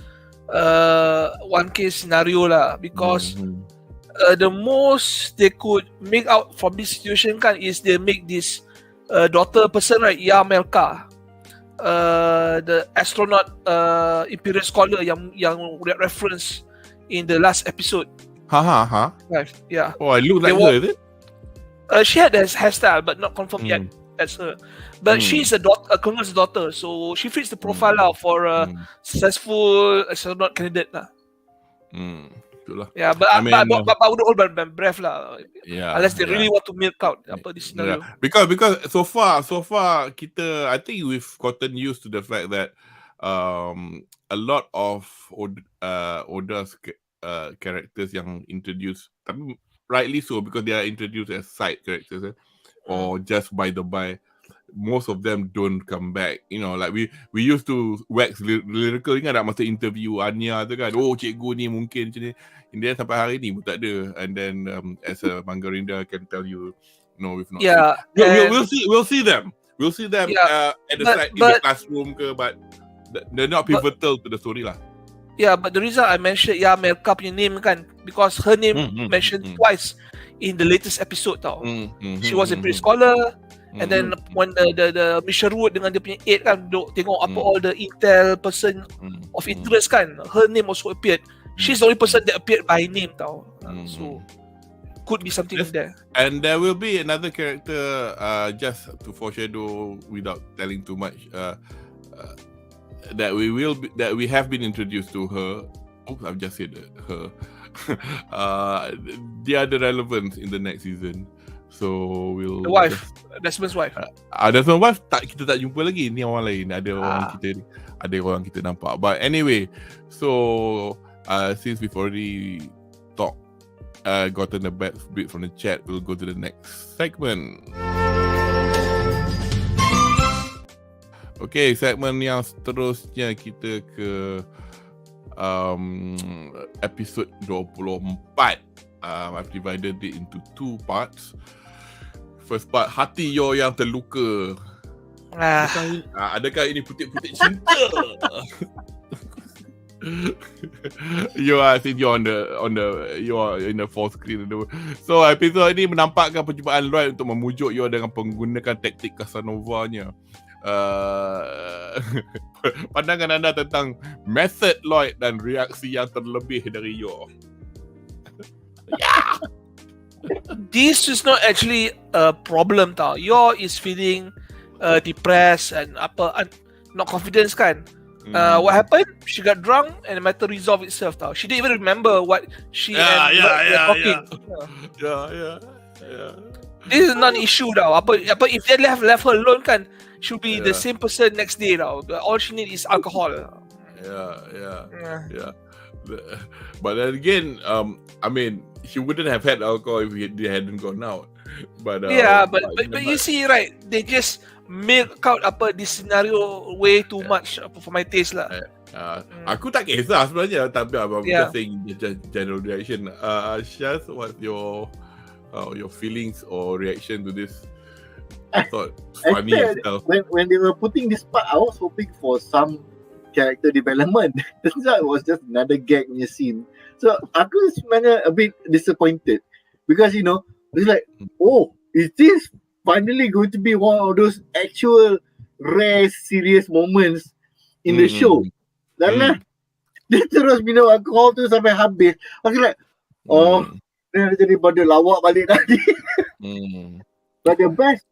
scenario lah, because the most they could make out from this situation kan is they make this daughter person, right, Melka, the astronaut Imperial scholar yang reference in the last episode. Right, yeah. Oh, I look like her, is it? She had a hairstyle, but not confirmed yet as her. But she's a colonel's daughter, so she fits the profile now for a successful astronaut candidate lah. Yeah, but I wouldn't hold my breath lah. Yeah, unless they really want to milk out this scenario. Yeah. Because so far kita, I think we've gotten used to the fact that a lot of Oda's characters yang introduced, tapi rightly so, because they are introduced as side characters or just by the by. Most of them don't come back. You know, like we used to wax lyrical, ingat tak masa interview Anya tu kan, oh cikgu ni mungkin macam ni, and then sampai hari ni pun tak ada. And then as a manga reader, I can tell you, no, we've not. Yeah, we'll see them at the side in the classroom ke, but they're not pivotal to the story lah. Yeah, but the reason I mentioned Melka punya name kan, because her name mentioned twice in the latest episode tau. She was a Imperial scholar. And then when the Mission Root dengan dia punya aid kan duk tengok apa all the intel person of interest kan, her name also appeared. She's the only person that appeared by name tau. So could be something there. And there will be another character, just to foreshadow without telling too much, that we have been introduced to her. Oops, I've just said her. The other relevance in the next season. So we'll the wife, Desmond's wife. Desmond's wife kita tak jumpa lagi. Ni orang lain. Ada orang kita nampak. But anyway, so since we've already gotten a bit from the chat, we'll go to the next segment. Okay, segmen yang seterusnya kita ke episode 24. I've divided it into two parts. First part, hati yo yang terluka. Adakah ini putik-putik cinta? I think you're in the full screen. So episode ini menampakkan percubaan Lloyd untuk memujuk yo dengan menggunakan taktik Casanova-nya. Pandangan anda tentang method Lloyd dan reaksi yang terlebih dari yo? Yeah. This is not actually a problem tau. Yo is feeling depressed and not confident kan. What happened? She got drunk and the matter resolved itself tau. She didn't even remember what she were talking. Yeah. This is not an issue tau. If they left her alone kan, she'll be the same person next day tau. All she need is alcohol. Yeah. But then again, I mean, she wouldn't have had alcohol if they hadn't gone out. But you see, right? They just milk out this scenario way too much for my taste lah. Aku tak kisah sebenarnya, tapi I'm just saying the general reaction. Shaz, what's your feelings or reaction to this? I thought funny itself. When they were putting this part, I was hoping for some character development. Turns out it was just another gag in the scene. So aku sebenarnya a bit disappointed because it's like, oh, is this finally going to be one of those actual rare serious moments in the show? Dan dia terus minum alkohol tu sampai habis. Aku like, dia jadi pada lawak balik tadi. But the best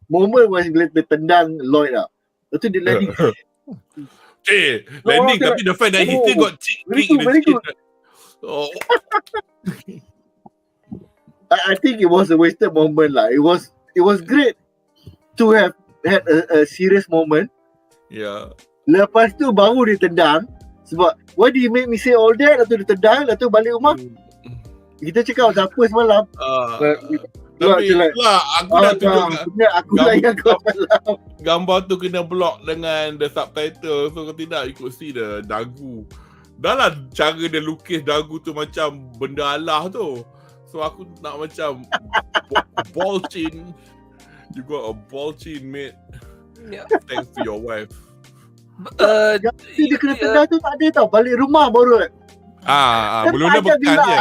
moment was bila dia tendang Lloyd lah. Lepas tu dia landing. Landing tapi the fact that he still got cheek in the skin. I think it was a wasted moment lah. It was great to have had a serious moment. Yeah. Lepas tu baru dia tendang. Sebab why do you make me say all that? Lepas tu dia tendang, lepas tu balik rumah. Kita cakap siapa semalam. Tapi like, lah, aku nak tunjuk aku lah yang kau salah. gambar tu kena block dengan the subtitle. So kalau tidak, you could see the dagu. Dah lah cara dia lukis dagu tu macam benda Allah tu. So aku nak macam ball chin. You got a ball chin, mate. Yeah. Thanks to your wife. Dia kena tendang tu tak ada tau. Balik rumah baru. Belum dah bekas je.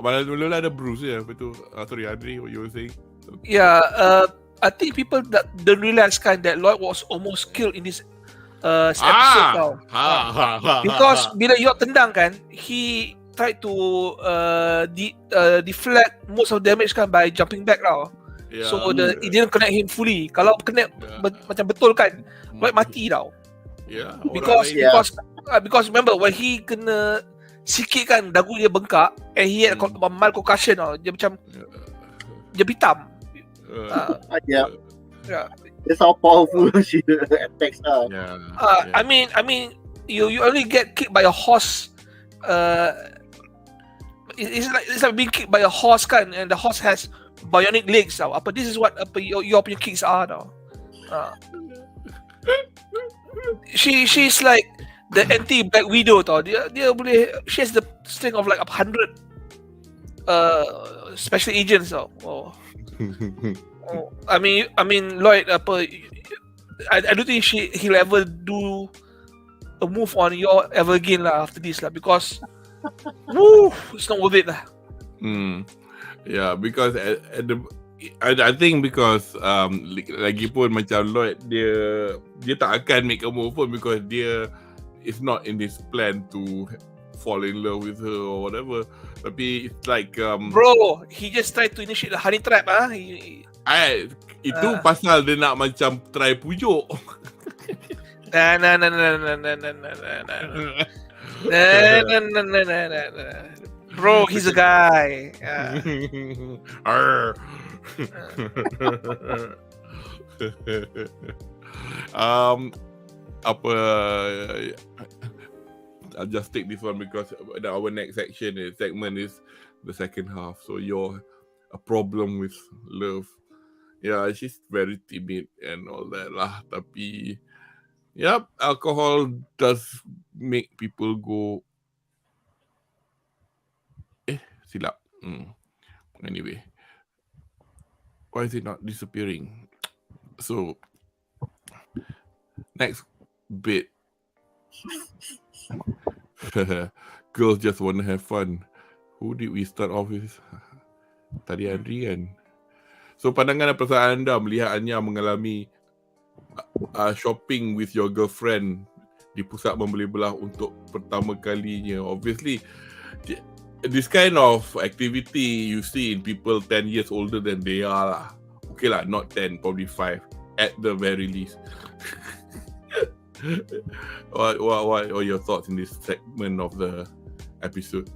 Belum ada bruise je. Lepas tu, sorry Adri, what you were saying? Yeah, I think people that don't realize that Lloyd was almost killed in this episode tau. Because bila York tendang kan, he tried to deflect most of the damage kan by jumping back tau. Yeah. So it didn't connect him fully. Kalau connect macam betul kan, Lloyd mati tau. Yeah. Because remember when he kena sikit kan dagu dia bengkak and he had mild concussion tau. Dia macam dia hitam. Yeah. That's how powerful she attacks her. I mean, you only get kicked by a horse. It's like being kicked by a horse kan, and the horse has bionic legs tau. This is what your punya kicks are tau. She's like the anti-Black Widow tau. Dia boleh, she has the strength of like 100 special agents tau. I mean Lloyd I don't think he'll ever do a move on your ever again lah after this lah, because it's not worth it lah. Yeah, because I think because lagipun macam Lloyd dia tak akan make a move pun, because dia is not in this plan to fall in love with her or whatever. Tapi it's like bro, he just tried to initiate the honey trap itu pasal dia nak macam try pujuk. Nah. Bro, he's a guy. I'll just take this one because our next segment is the second half. So you're a problem with love. Yeah, she's very timid and all that lah. Tapi, yep, alcohol does make people go. Silap. Anyway, why is it not disappearing? So, next bit. Girls just want to have fun. Who did we start off with? Tadi Adri kan? So, pandangan dan perasaan anda melihat Anya mengalami shopping with your girlfriend di pusat membeli belah untuk pertama kalinya. Obviously, this kind of activity you see in people 10 years older than they are lah. Okay lah, not 10, probably 5 at the very least. What are your thoughts in this segment of the episode?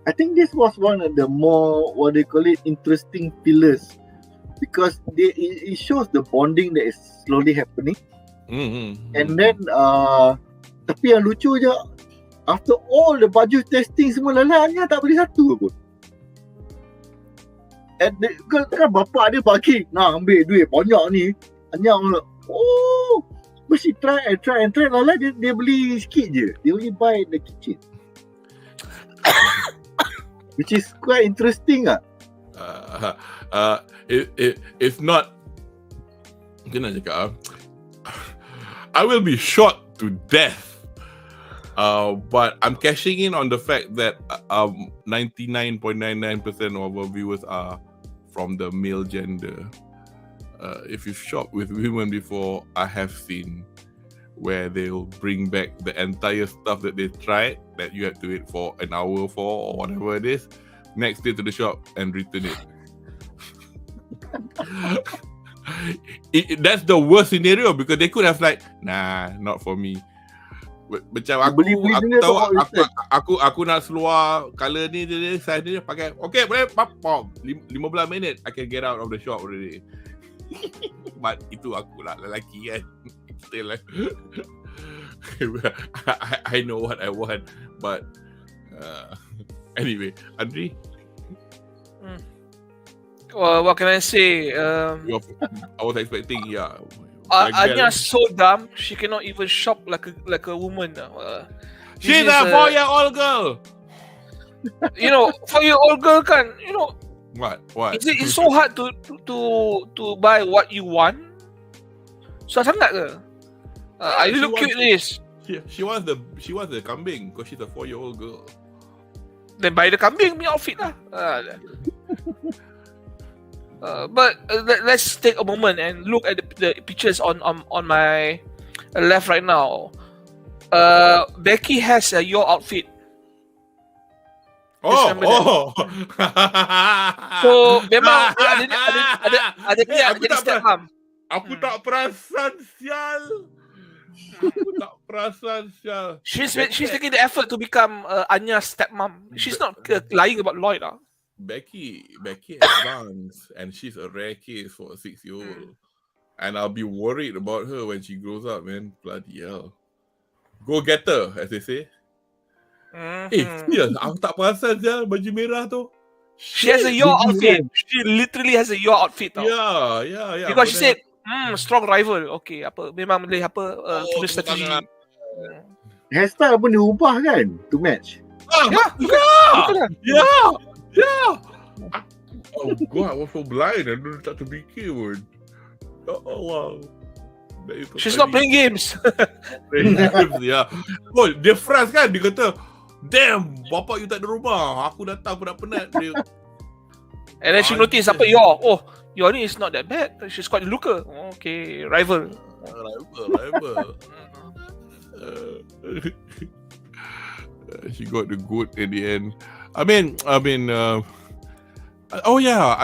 I think this was one of the more, what they call it, interesting pillars, because it shows the bonding that is slowly happening. And then tapi yang lucu je, after all the baju testing semua Anya tak beli satu pun. And kan bapak dia bagi, nak ambil duit banyak ni. Anya but she try and try. Lala dia beli sikit je. They only buy the kitchen. Which is quite interesting lah. It's not, macam nak cakap, I will be shocked to death. But I'm cashing in on the fact that 99.99% of our viewers are from the male gender. If you've shopped with women before, I have seen where they'll bring back the entire stuff that they tried that you had to wait for an hour for or whatever it is, next day to the shop and return it. That's the worst scenario, because they could have like, nah, not for me. Macam aku nak seluar color ni, size ni pakai, okay boleh, 15 minit I can get out of the shop already. But itu aku lah, lelaki kan. Still like, I know what I want. But anyway, Andri? What can I say? I was expecting, Anya's so dumb. She cannot even shop like a woman. She's a 4-year-old girl. 4-year-old girl kan. What? It's so hard to buy what you want. Susah sangat ke? You look cute this. She wants the kambing because she's a 4-year-old girl. Then buy the kambing punya outfit lah. But let's take a moment and look at the pictures on my left right now. Becky has your outfit. Oh. So memang ada dia jadi stepmom. Aku tak perasan sial. She's taking the effort to become Anya's stepmom. She's not lying about Lloyd. Becky advanced and she's a rare case for a 6-year-old. And I'll be worried about her when she grows up, man. Bloody hell. Go get her, as they say. Serious, aku tak perasan sial baju merah tu. She has a your outfit. She literally has a your outfit tau. Yeah. Because she said, strong rival. Okay, memang boleh tulis strategi. Hairstyle pun diubah kan to match. Yeah. Oh God, I was so blind. I don't tak terfikir pun. Oh wow. She's not playing games. Yeah. Oh, dia frust kan, dia kata, damn, bapak you tak ada rumah. Aku datang penat-penat. And then she notice apa your ni is not that bad. She's quite a looker. Okay, rival. She got the good in the end. I mean, I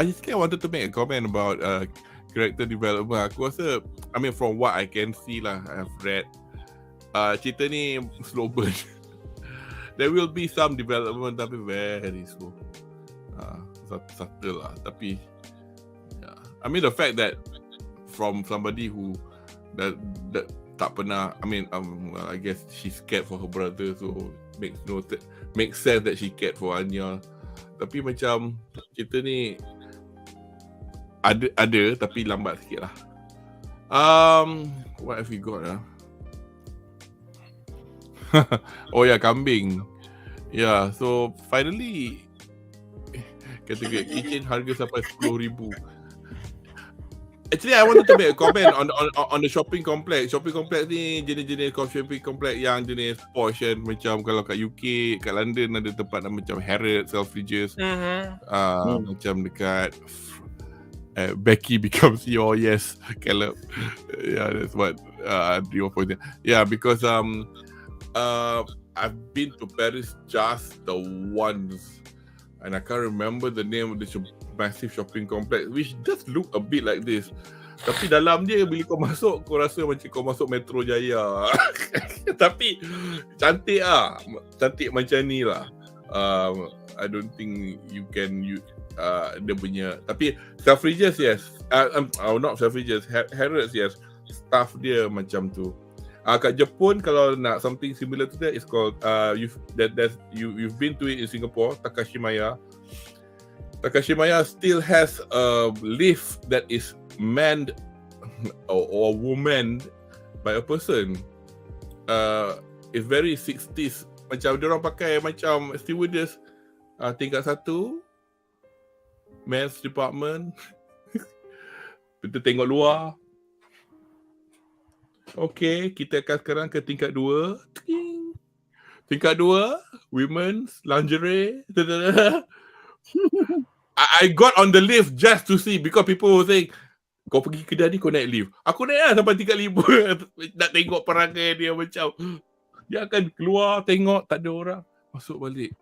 just wanted to make a comment about character development. Aku rasa, from what I can see lah, I've read, cerita ni slow burn. There will be some development tapi very slow. Subtle lah. Tapi the fact that from somebody who that tak pernah, I guess she's scared for her brother, so makes sense that she cared for Anya. Tapi macam cerita ni ada tapi lambat sikit lah. What have we got lah? Kambing. So finally kategori kitchen harga sampai 10,000. Actually, I wanted to make a comment on the shopping complex. Shopping complex ni jenis-jenis shopping complex yang jenis posh kan. Macam kalau kat UK, kat London ada tempat macam Harrods, Selfridges. Macam dekat Becky becomes your yes, Caleb. That's what your point. Because I've been to Paris just the once, and I can't remember the name of the massive shopping complex, which just look a bit like this. Tapi dalam dia bila kau masuk, kau rasa macam kau masuk Metro Jaya. Tapi cantik lah, cantik macam ni lah. I don't think you can dia punya. Tapi Selfridges yes, not Selfridges, Harrods yes, staff dia macam tu. Kat Jepun kalau nak something similar to that, it's called you've been to it in Singapore, Takashimaya. Takashimaya still has a lift that is manned or woman by a person. It's very 60s. Macam dia orang pakai macam stewardess tingkat 1, men's department. Kita tengok luar. Okay, kita akan sekarang ke tingkat 2. Tingkat 2, women's lingerie. I got on the lift just to see because people were saying, kau pergi kedai ni kau naik lift. Aku naik lah sampai tingkat 5 nak tengok perangai dia macam. Dia akan keluar tengok tak ada orang, masuk balik.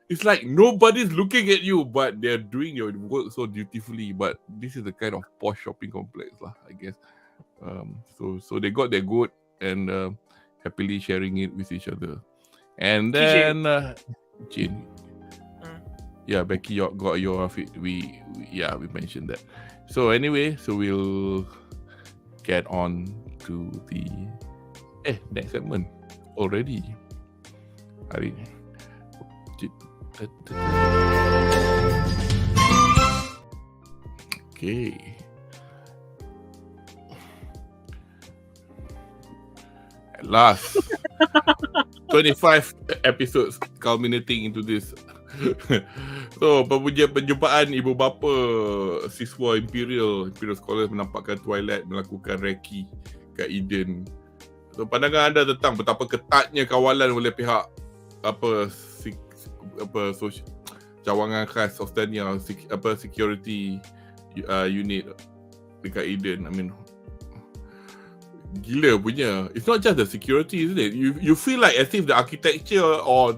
It's like nobody's looking at you but they're doing your work so dutifully. But this is the kind of posh shopping complex lah, I guess. So they got their good and happily sharing it with each other. And then Jin. Yeah, Becky got your outfit. We mentioned that. So anyway, so we'll get on to the next segment already. Hari ni. Okay. At last, 25 episodes culminating into this. So, perjumpaan ibu bapa siswa Imperial Scholars menampakkan Twilight melakukan Reaksi kat Eden. So, pandangan anda tentang betapa ketatnya kawalan oleh pihak cawangan khas SPYxTENNIS security unit dekat Eden. I mean, gila punya. It's not just the security, isn't it? You feel like as if the architecture or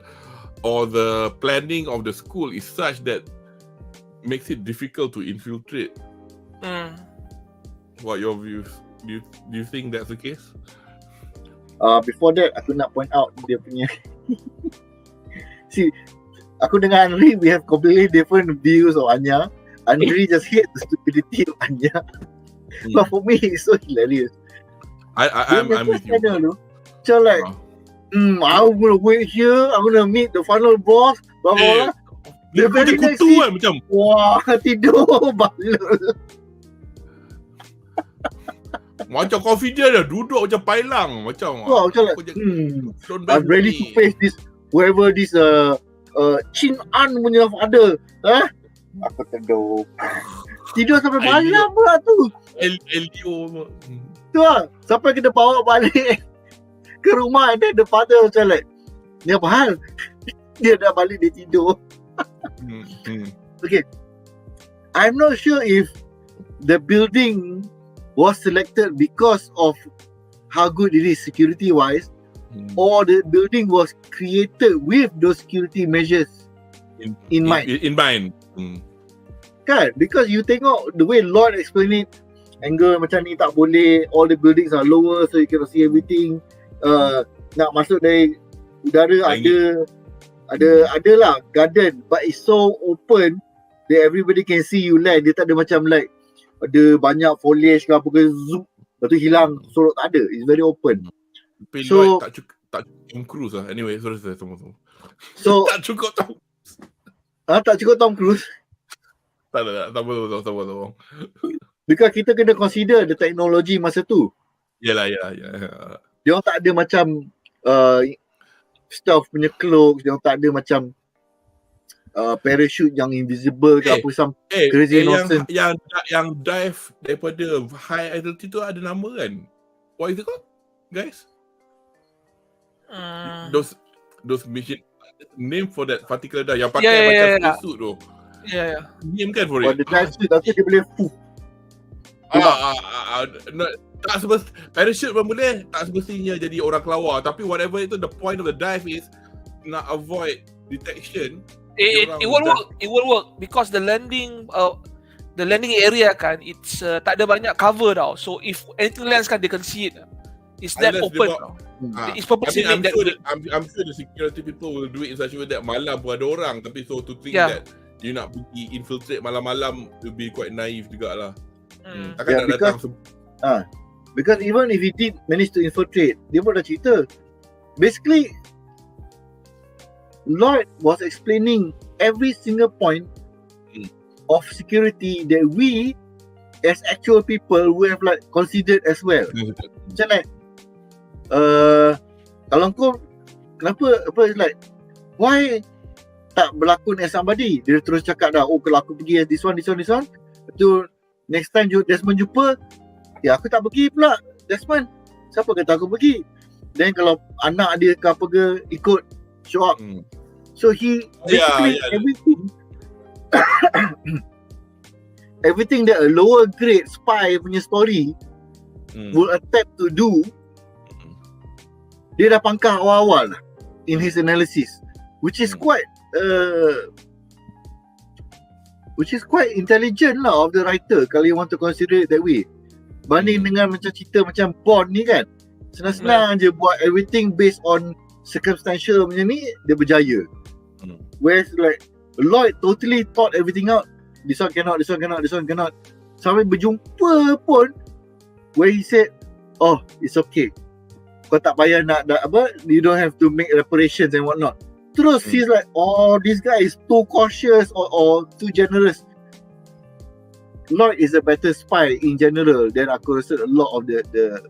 the planning of the school is such that makes it difficult to infiltrate. What your views? Do you think that's the case? Before that, aku nak point out dia punya see, aku dengan Henry, we have completely different views of Anya. Henry just hate the stupidity of Anya. But for me, it's so hilarious. I'm with you. So like, I'm gonna wait here, I'm gonna meet the final boss, blah blah blah. The very next kutu scene, kan macam wah, tidur balul. macam confident dah, duduk macam pailang macam. Wah, macam like, I'm ready to face this whoever this Chin An punya father. Aku tidur sampai malam pula tu. Elio tu lah, sampai kita bawa balik ke rumah, and then the father macam like, ni apa hal? Dia dah balik, dia tidur. Okay, I'm not sure if the building was selected because of how good it is security wise, or the building was created with those security measures in mind. Kan? Because you tengok the way Lord explain it, angle macam ni tak boleh, all the buildings are lower so you cannot see everything. Nak masuk dari udara ada lah garden, but it's so open that everybody can see you land. Dia tak ada macam like ada banyak foliage ke apa ke, zoom, lepas tu hilang, sorok tak ada. It's very open. So tak cukup Tom Cruise lah. Anyway, sorry semua. So tak cukup Tom. Tak cukup Tom Cruise. Tak apa. Because kita kena consider the technology masa tu. Yalah. Dia tak ada macam stealth punya cloaks, dia tak ada macam parachute yang invisible ke apa, some crazy nonsense. Yang dive daripada high altitude tu ada nama kan? What is it called, guys? Those mission name for that particular dive yang pakai macam suit tu. Name kan for it. The dive suit tapi dia boleh tak semestinya parachute pun boleh, tak semestinya jadi orang kelawar, tapi whatever itu, the point of the dive is nak avoid detection. It will work because the landing area kan, it's tak ada banyak cover tau, so if anything lands kan they can see it. It's that open tau. It's purposely made that way. I'm sure the security people will do it in such a way that malam pun ada orang, tapi so to think that you nak pergi infiltrate malam-malam will be quite naive jugalah. Takkan nak datang because even if he did manage to infiltrate, dia pun dah cerita. Basically, Lloyd was explaining every single point of security that we as actual people we have like considered as well. Macam like kalau kau kenapa like why tak berlakon as somebody, dia terus cakap dah, kalau aku pergi as this one tu next time Desmond jumpa, aku tak pergi pula Desmond, siapa kata aku pergi. Then kalau anak dia ke apa ke ikut show up. So he basically everything that a lower grade spy punya story will attempt to do, dia dah pangkah awal-awal lah in his analysis, which is quite intelligent lah of the writer kalau you want to consider it that way. Banding dengan macam cerita macam Bond ni kan, senang-senang je buat everything based on circumstantial macam ni, dia berjaya. Whereas like Lloyd totally thought everything out. This one cannot. Sampai berjumpa pun where he said, oh, it's okay, kau tak payah nak you don't have to make reparations and whatnot. Terus he's like, oh, this guy is too cautious or too generous. Lloyd is a better spy in general than aku rasa a lot of the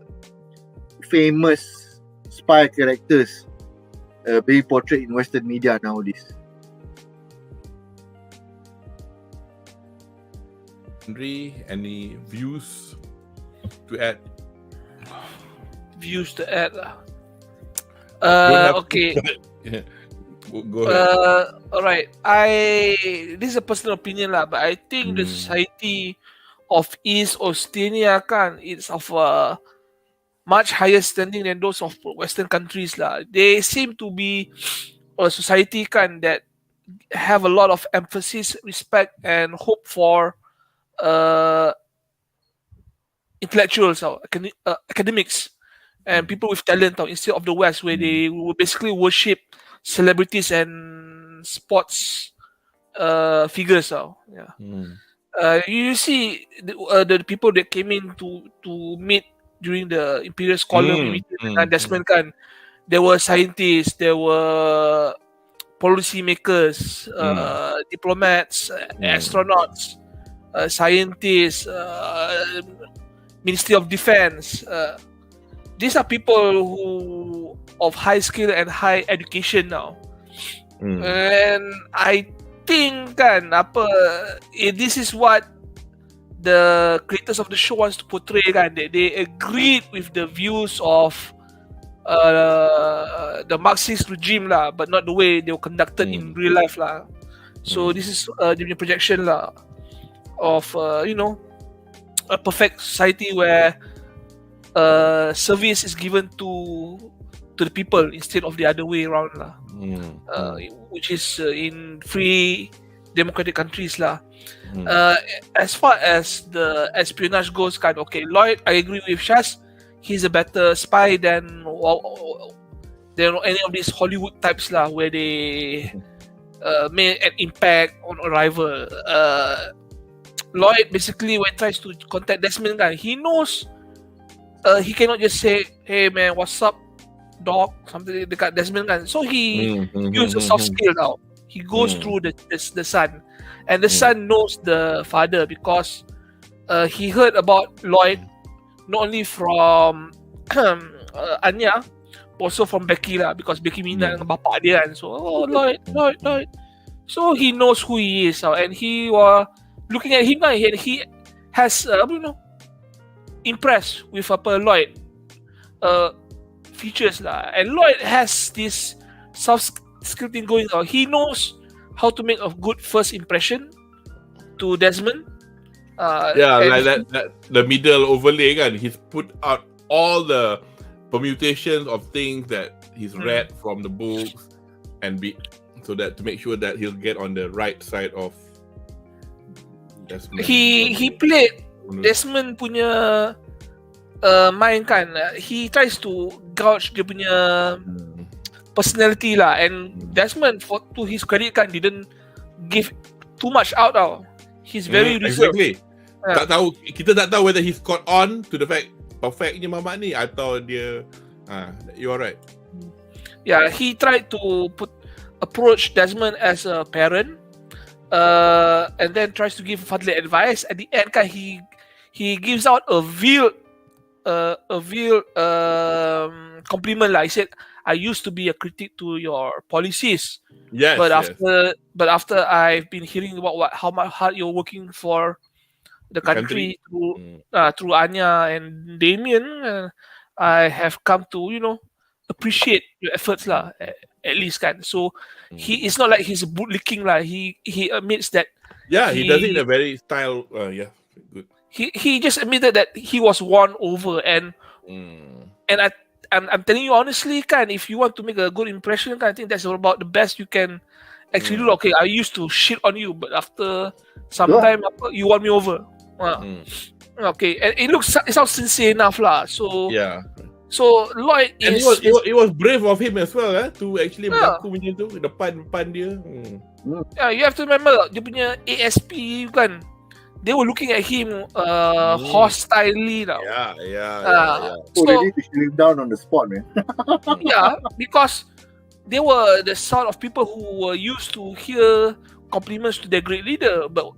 famous spy characters being portrayed in Western media nowadays. Henry, any views to add? Views to add lah. Okay. Go ahead. Alright. This is a personal opinion lah, but I think the society of East Oceania kan, it's of a much higher standing than those of Western countries lah. They seem to be a society kan that have a lot of emphasis, respect, and hope for intellectuals or academics and people with talent instead of the West, where they will basically worship celebrities and sports figures. You see the people that came in to meet during the Imperial Scholar meeting dengan Desmond kan, there were scientists, there were policy makers, diplomats, astronauts, scientists, Ministry of Defense. These are people who of high skill and high education now. And I think kan this is what the creators of the show wants to portray kan. They agreed with the views of the Marxist regime lah, but not the way they were conducted in real life lah. So this is the projection lah of a perfect society where service is given to the people instead of the other way around lah. Which is in free democratic countries lah. As far as the espionage goes kan, okay, Lloyd, I agree with Shaz. He's a better spy than any of these Hollywood types lah, where they made an impact on arrival. Lloyd basically when he tries to contact Desmond kan, he knows he cannot just say, "Hey man, what's up, dog?" something dekat Desmond kan. So he uses soft skill now. He goes through the son, and the son knows the father because he heard about Lloyd not only from Anya, also from Becky lah, because Becky minat dengan bapak dia kan. So Lloyd. So he knows who he is, and he was looking at him kan, and he has impressed with Lloyd features lah. And Lloyd has this soft skill thing going on. He knows how to make a good first impression to Desmond. Like that the middle overlay kan, he's put out all the permutations of things that he's read from the books and so that to make sure that he'll get on the right side of Desmond. He played Desmond punya mind kan. He tries to gauge dia punya personality lah, and Desmond, to his credit kan, didn't give too much out tau. He's very reserved. Exactly. Kita tak tahu whether he's caught on to the fact perfectnya mamak ni atau dia you're right. Yeah, he tried to approach Desmond as a parent, and then tries to give fatherly advice. At the end kan, he gives out a veiled compliment lah. He said, "I used to be a critic to your policies, but after I've been hearing about how hard you're working for the country through Anya and Damien, I have come to appreciate your efforts lah, at least kan." So he is not like he's bootlicking lah. He admits that. Yeah, he does it in a very style. Good. He just admitted that he was won over, and I'm telling you honestly kan, if you want to make a good impression kan, I think that's about the best you can actually do. Okay, I used to shit on you, but after some time you won me over. Okay, and it sounds sincere enough lah. So so Lloyd and it was brave of him as well to actually berlaku macam tu depan dia. Yeah, you have to remember dia punya ASP kan, they were looking at him hostilely now. So they need to shoot him down on the spot, man. Yeah, because they were the sort of people who were used to hear compliments to their great leader, but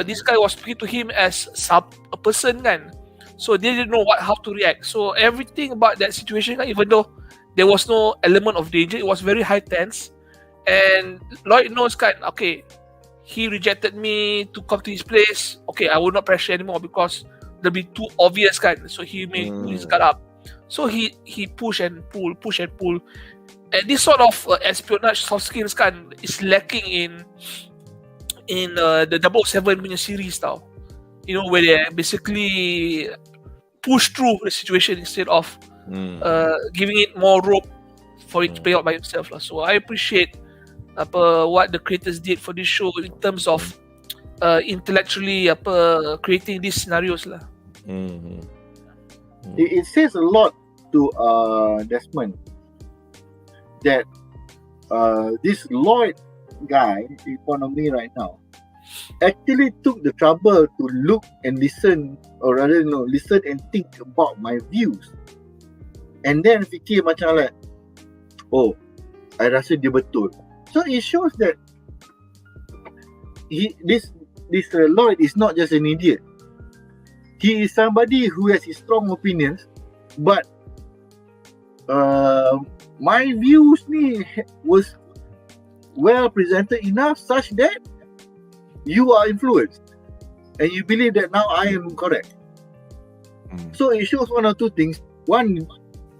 this guy was speaking to him as a person kan. So they didn't know how to react. So everything about that situation kan, even though there was no element of danger, it was very high tense. And Lloyd knows kan, okay, he rejected me to come to his place. Okay, I will not pressure anymore because they'll be too obvious kan. So he may pull his guard up. So he push and pull. And this sort of espionage soft skills kan is lacking in the 007 punya series tau. You know, where they basically push through the situation instead of giving it more rope for it to play out by itself lah. So I appreciate what the creators did for this show in terms of intellectually creating these scenarios lah. It says a lot to Desmond that this Lloyd guy in front of me right now actually took the trouble to look and listen, or rather listen and think about my views, and then fikir macam like, oh, I rasa dia betul. So it shows that this Lloyd is not just an idiot. He is somebody who has his strong opinions, but my views ni was well presented enough such that you are influenced and you believe that now I am correct. So it shows one or two things. One,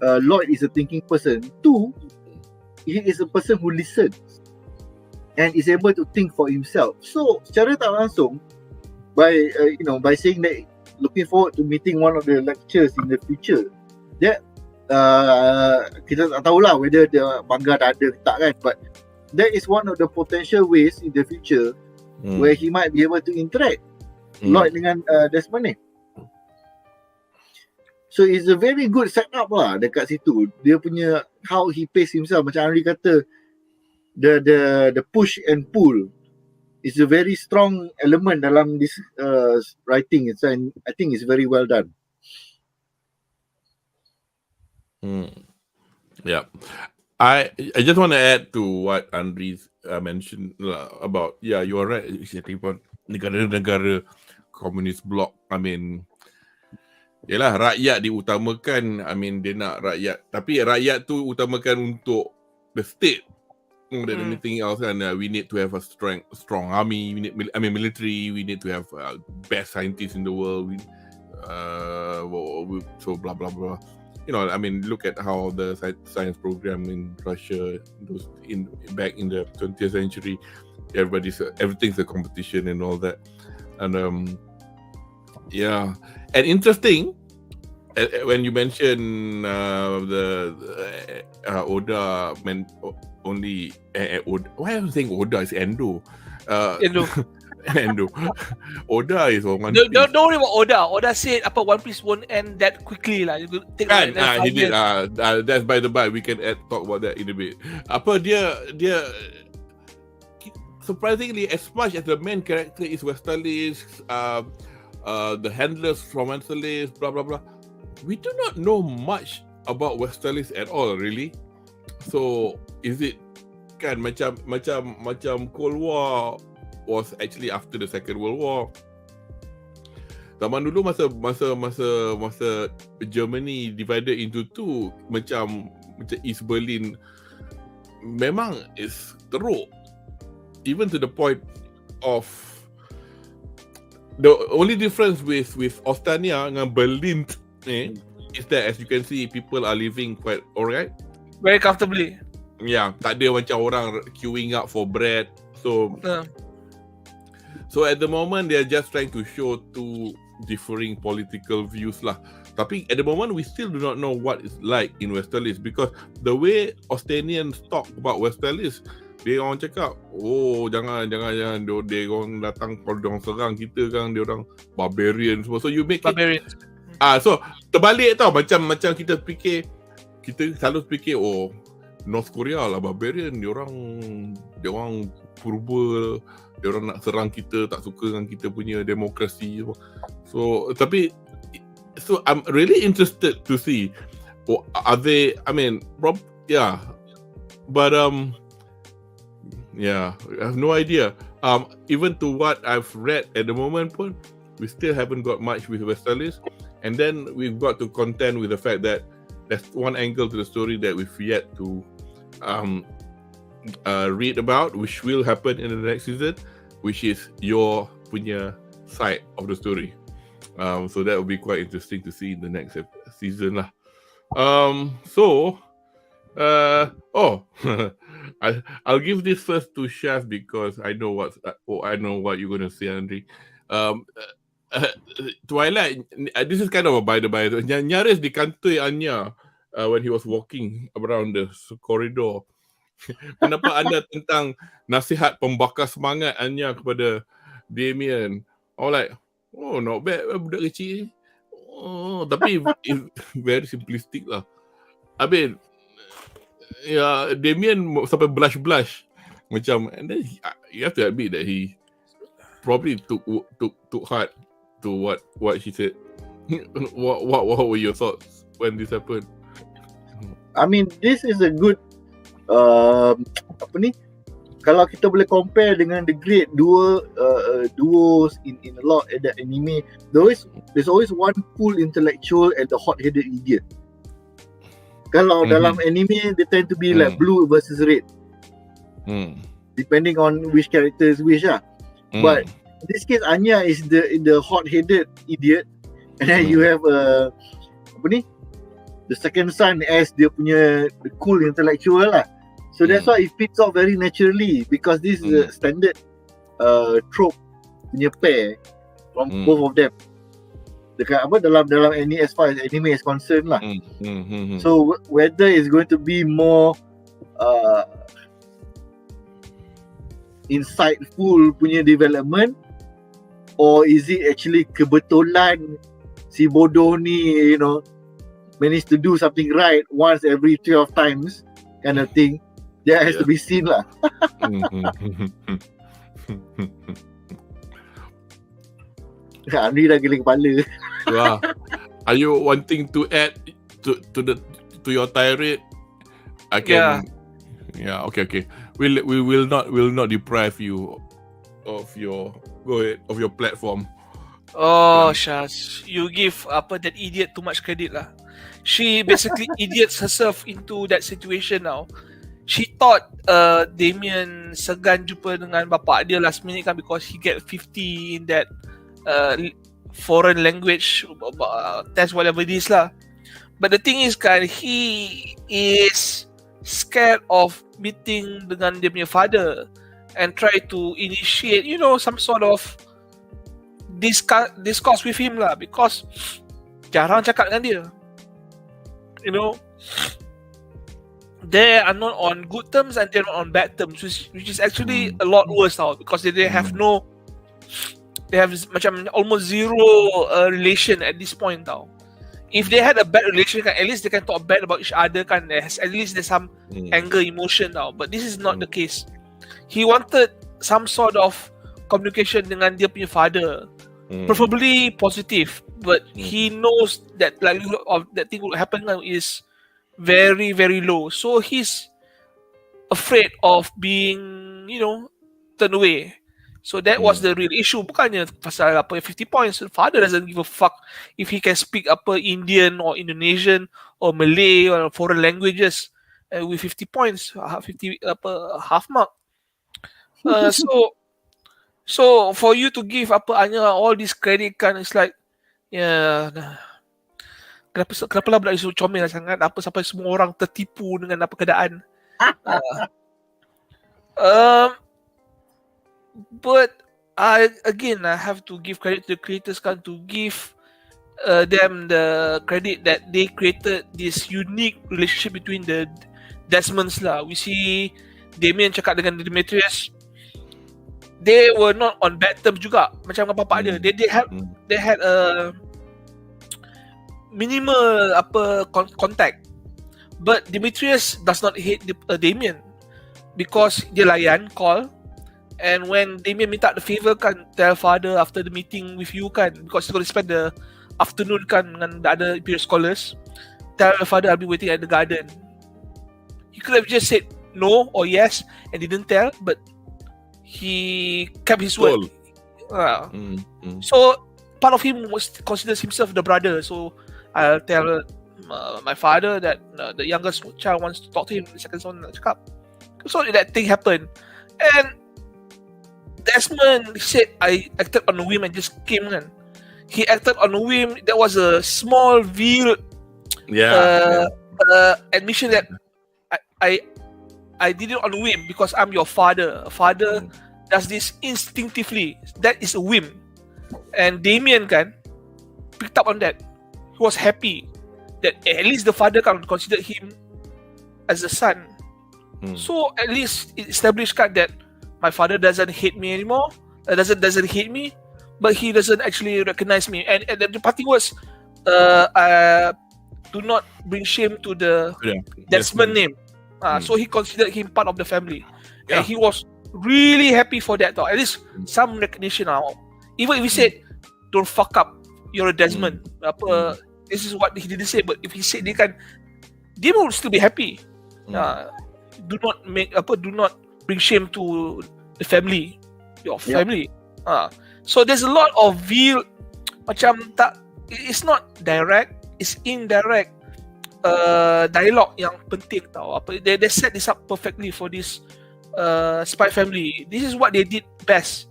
Lloyd is a thinking person. Two, he is a person who listens and is able to think for himself. So secara tak langsung, by saying that looking forward to meeting one of the lecturers in the future, that kita tak tahulah whether dia bangga dah ada ke tak kan, but that is one of the potential ways in the future where he might be able to interact Lloyd dengan Desmond ni. So it's a very good setup lah dekat situ. Dia punya how he pace himself, macam Henry kata, the push and pull is a very strong element dalam this writing, and I think it's very well done. Yeah, I just want to add to what Andri mentioned about, yeah, you are right, negara-negara komunis blok. I mean, yalah, rakyat diutamakan. I mean, dia nak rakyat, tapi rakyat tu utamakan untuk the state more than anything else. And we need to have a strong army. We need, military. We need to have best scientists in the world. So blah blah blah. You know, I mean, look at how the science program in Russia, back in the 20th century, everything's a competition and all that. And yeah, and interesting when you mention the Oda only. Why am I saying Oda? It's Endo. Endo. Endo. Oda is on One Piece. Don't worry about Oda. Oda said One Piece won't end that quickly lah. He did. That's by the by. We can talk about that in a bit. Dia surprisingly, as much as the main character is Westerlis, the handlers from Westerlis, blah blah blah, we do not know much about Westerlis at all, really. So is it kan macam Cold War was actually after the Second World War. Zaman dulu masa Germany divided into two, macam East Berlin memang is teruk, even to the point of the only difference with Ostania dengan Berlin is that, as you can see, people are living quite alright, very comfortably. Yeah, tak ada macam orang queuing up for bread. So at the moment they're just trying to show two differing political views lah. Tapi at the moment we still do not know what it's like in Westerlis, because the way Austinians talk about Westerlis, dia orang cakap, oh jangan dia orang datang kalau dia orang serang kita kan, dia orang barbarian semua. So you make barbarian. So terbalik tau, macam kita selalu fikir, oh North Korea lah barbarian, dia orang purba, dia orang nak serang kita, tak suka dengan kita punya demokrasi. So I'm really interested to see, are they, I mean, yeah, but Yeah, I have no idea. Even to what I've read at the moment pun, we still haven't got much with Westalis. And then we've got to contend with the fact that there's one angle to the story that we've yet to read about, which will happen in the next season, which is your punya side of the story. So that will be quite interesting to see in the next season lah. I'll give this first to Chef because I know what you're going to say, Andre. Twilight, this is kind of a by the by. Nyaris dikantoi Anya when he was walking around the corridor. Pendapat anda tentang nasihat pembakar semangat Anya kepada Damien? Like, not bad, budak kecil. Tapi very simplistic lah. I mean, yeah, Damien sampai blush macam, and then you have to admit that he probably took heart to what she said. what were your thoughts when this happened? I mean, this is a good kalau kita boleh compare dengan the great duos in a lot of the anime, there's always one cool intellectual and the hot-headed idiot. Kalau dalam anime, they tend to be like blue versus red, depending on which characters wish lah. But in this case, Anya is the hot-headed idiot, and then you have the second son as dia punya the cool intellectual lah. So that's why it fits out very naturally, because this is a standard trope punya pair from both of them. Dekat dalam any as far as anime is concerned lah. So whether it's going to be more insightful punya development, or is it actually kebetulan si bodoh ni managed to do something right once every 12 times kind of thing, that has to be seen lah. Amri dah geling kepala. Wow. Are you wanting to add to your tirade? I can. Yeah. Okay. We will not deprive you of your platform. Shaz, you give that idiot too much credit lah. She basically idiots herself into that situation now. She thought Damien segan jumpa dengan bapak dia last minute kan, because he get 50 in that foreign language test, whatever it is lah. But the thing is kan, he is scared of meeting dengan dia punya father and try to initiate some sort of discourse with him lah, because jarang cakap dengan dia. They are not on good terms and they're not on bad terms, which is actually a lot worse now, because they have macam almost zero relation at this point now. If they had a bad relation, at least they can talk bad about each other kan. At least there's some anger, emotion now. But this is not the case. He wanted some sort of communication dengan dia punya father, preferably positive. But he knows that likelihood of that thing will happen now is very, very low. So he's afraid of being, turned away. So that was the real issue. Bukannya pasal 50 points. The father doesn't give a fuck if he can speak Indian or Indonesian or Malay or foreign languages with 50 points, 50 half mark. So for you to give Anya all this credit kan, it's like, kenapa lah budak isu comel sangat, sampai semua orang tertipu dengan keadaan. But I have to give credit to the creators kan, to give them the credit that they created this unique relationship between the Desmonds lah. We see Damien cakap dengan Demetrius, they were not on bad terms juga macam dengan bapak dia. They had a minimal contact, but Demetrius does not hate Damien because dia layan call. And when Damien minta the favor kan, tell father after the meeting with you kan, because he's going to spend the afternoon kan dengan the other Imperial scholars, tell the father I'll be waiting at the garden. He could have just said no or yes and didn't tell, but he kept his word. So part of him considers himself the brother. So I'll tell my father that the youngest child wants to talk to him. The second son nak cakap. So that thing happened, and Desmond said I acted on a whim and just came in. He acted on a whim. That was a small veiled admission that I did it on a whim because I'm your father. A father does this instinctively. That is a whim. And Damien picked up on that. He was happy that at least the father consider him as a son. So at least it established that my father doesn't hate me anymore. Doesn't hate me, but he doesn't actually recognize me. And the party was, do not bring shame to the Desmond name. So he considered him part of the family, and he was really happy for that. At least some recognition now. Even if he said, "Don't fuck up, you're a Desmond." This is what he didn't say, but if he said they will still be happy. Do not bring shame to the family, your family. So there's a lot of veil, it's not direct, it's indirect dialogue yang penting tau. They set this up perfectly for this Spy Family. This is what they did best.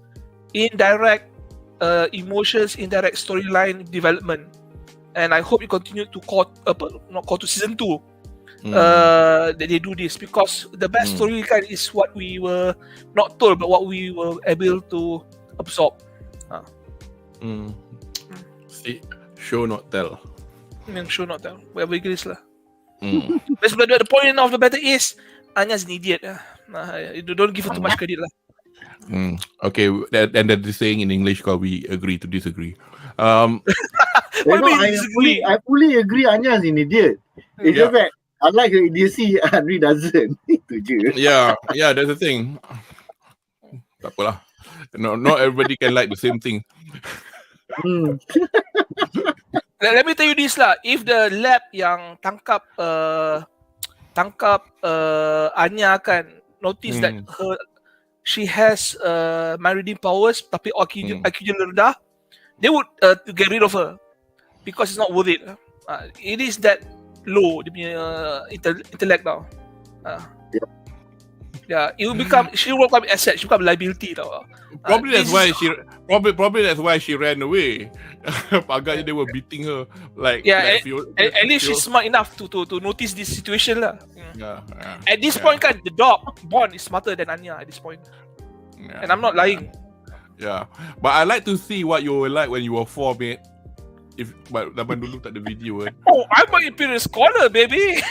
Indirect emotions, indirect storyline development. And I hope you continue to to season 2 that they do this, because the best story is what we were not told, but what we were able to absorb. See, show not tell. Show not tell. Whatever it is lah. But the point of the matter is, Anya's an idiot. Don't give her too much credit lah. Okay, and that is saying in English called we agree to disagree. I fully agree Anya is an idiot. It's just that unlike her idiocy, Henry doesn't. Itu je. Yeah, that's the thing. Tak apalah. Not everybody can like the same thing. Let me tell you this lah. If the lab yang tangkap Anya notice that she has mind reading powers tapi IQ-nya rendah, they would get rid of her because it's not worth it. It is that low dia punya intellect tau. It will become, she will become asset, she will become liability tau. Probably that's why she ran away. Agaknya they were beating her at least she's smart enough to notice this situation lah. At this point the dog Bond is smarter than Anya at this point. And I'm not lying. But I like to see what you were like when you were 4, mate. But zaman dulu tak ada video kan. Oh, I'm an imperial scholar, baby.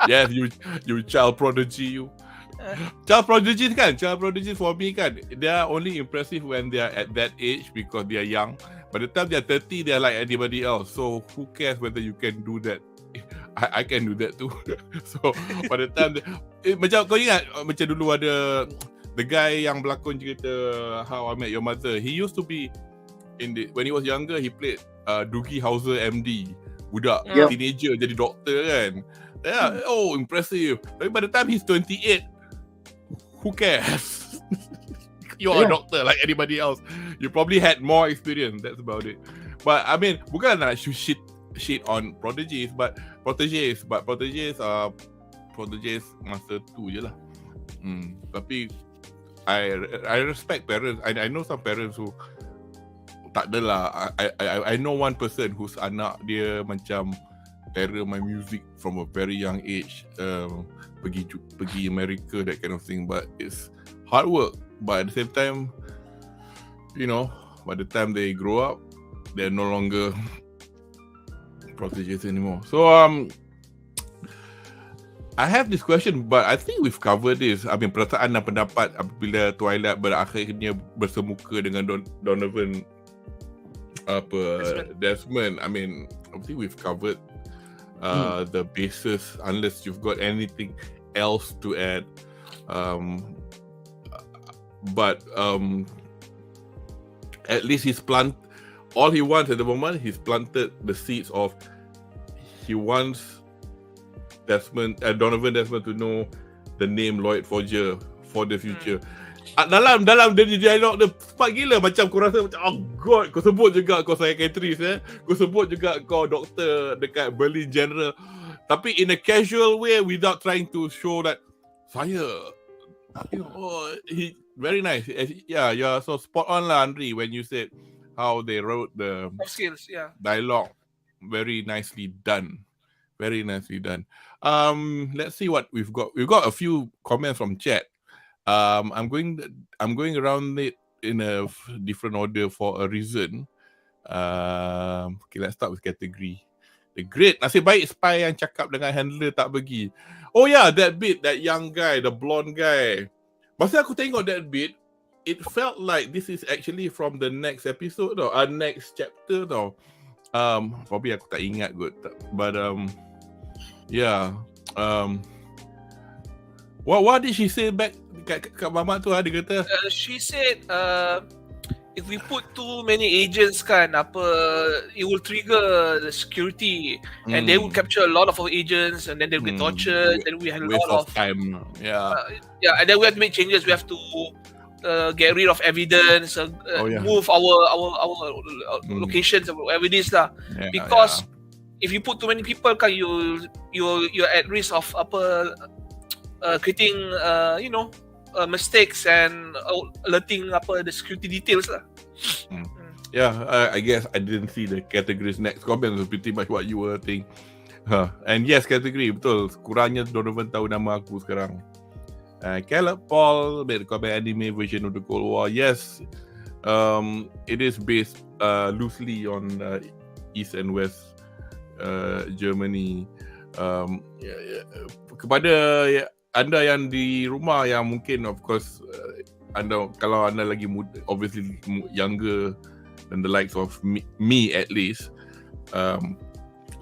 Yes, you child prodigy, you. Child prodigies for me they are only impressive when they are at that age because they are young. By the time they are 30, they are like anybody else. So who cares whether you can do that? I can do that too. So by the time macam kau ingat macam dulu ada the guy yang berlakon cerita How I Met Your Mother. He used to be when he was younger, he played Doogie Howser MD, budak teenager jadi doktor kan. Impressive. Tapi by the time he's 28, who cares? You're a doctor like anybody else. You probably had more experience. That's about it. But I mean, bukan nak shit on prodigies, but proteges masa tu je lah. Tapi I respect parents. I know some parents who tak adalah. I know one person whose anak dia macam terror my music from a very young age, pergi America, that kind of thing. But it's hard work. But at the same time, by the time they grow up, they're no longer proteges anymore. So I have this question, but I think we've covered this. I mean, perasaan dan pendapat apabila Twilight berakhirnya bersemuka dengan Donovan Desmond. I mean, I think we've covered the basis, unless you've got anything else to add. But at least all he wants at the moment, he's planted the seeds of, he wants Donovan Desmond to know the name Lloyd Forger for the future. Dalam dia dialog dia cepat gila, macam kau rasa macam oh god, kau sebut juga kau psychiatrist kau sebut juga kau doktor dekat Berlin General, tapi in a casual way without trying to show that saya he very nice. Yeah, you're so spot on lah, Andri, when you said how they wrote the skills, dialogue. Very nicely done. Very nicely done. Let's see what we've got. We've got a few comments from chat. I'm going around it in a different order for a reason. Okay, let's start with category. The great, nasib baik spy yang cakap dengan handler tak pergi. Oh yeah, that bit, that young guy, the blonde guy. Masa aku tengok that bit, it felt like this is actually from the next episode tau, next chapter tau. Probably aku tak ingat kot, but yeah. What did she say back kat Mamat tu? Dia kata she said if we put too many agents kan, it will trigger the security and they will capture a lot of our agents and then they'll be tortured. Then we had a lot of time. And then we have to make changes. We have to get rid of evidence, move our locations, whatever it is lah. Because if you put too many people kan, you're at risk of creating mistakes and alerting the security details lah. I guess I didn't see the categories. Next comment was pretty much what you were thinking. And yes, category betul. Kurangnya Donovan tahu nama aku sekarang. Caleb Paul made the comment anime version of the Cold War. Yes, it is based loosely on East and West Germany. Kepada anda yang di rumah yang mungkin of course kalau anda lagi muda, obviously younger than the likes of me at least,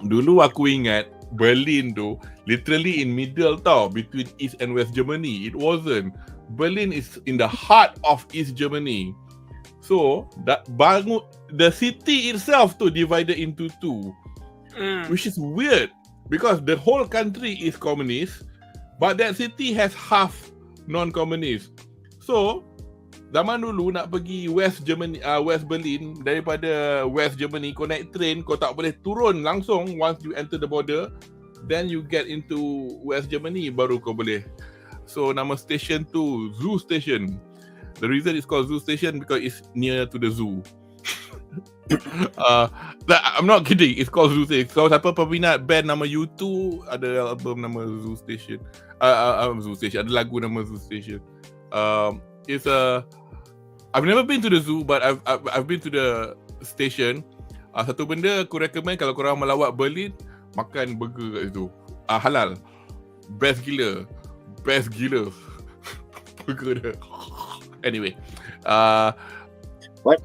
dulu aku ingat Berlin tu literally in middle tau, between East and West Germany. It wasn't. Berlin is in the heart of East Germany. So the city itself tu divided into two, which is weird because the whole country is communist, but that city has half non-communist. So zaman dulu nak pergi West Germany, West Berlin, daripada West Germany kau naik train, kau tak boleh turun langsung once you enter the border, then you get into West Germany baru kau boleh. So nama station tu Zoo Station. The reason it's called Zoo Station because it's near to the zoo. I'm not kidding, it's called Zoo Station. Kalau siapa peminat band nama U2, ada album nama Zoo Station. Zoo Station, ada lagu nama Zoo Station. It's I've never been to the zoo, but I've been to the station. Satu benda aku recommend kalau korang melawat Berlin, makan burger kat situ. Halal. Best gila. Burger dia. Anyway, what?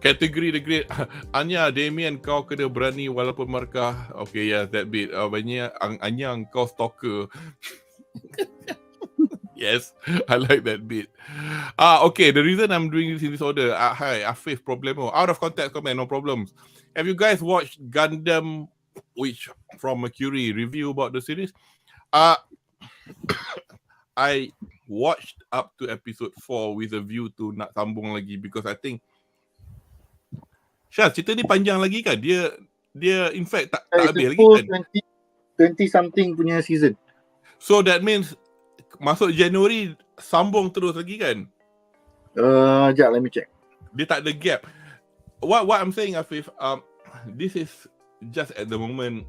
Kategori the great. Anya, Damien, kau kena berani walaupun markah. Okay, yeah, that bit. Banyak Anya, kau stalker. Yes, I like that bit. Okay, the reason I'm doing this in this order. Hi, Afif, problemo. Out of context comment, no problems. Have you guys watched Gundam, which from Mercury, review about the series? I watched up to episode 4 with a view to nak sambung lagi because I think Syah, cerita ni panjang lagi kan? Dia in fact tak habis lagi kan? 20 something punya season. So that means masuk Januari sambung terus lagi kan? Sekejap, let me check. Dia tak ada gap. What I'm saying, Afif, this is just at the moment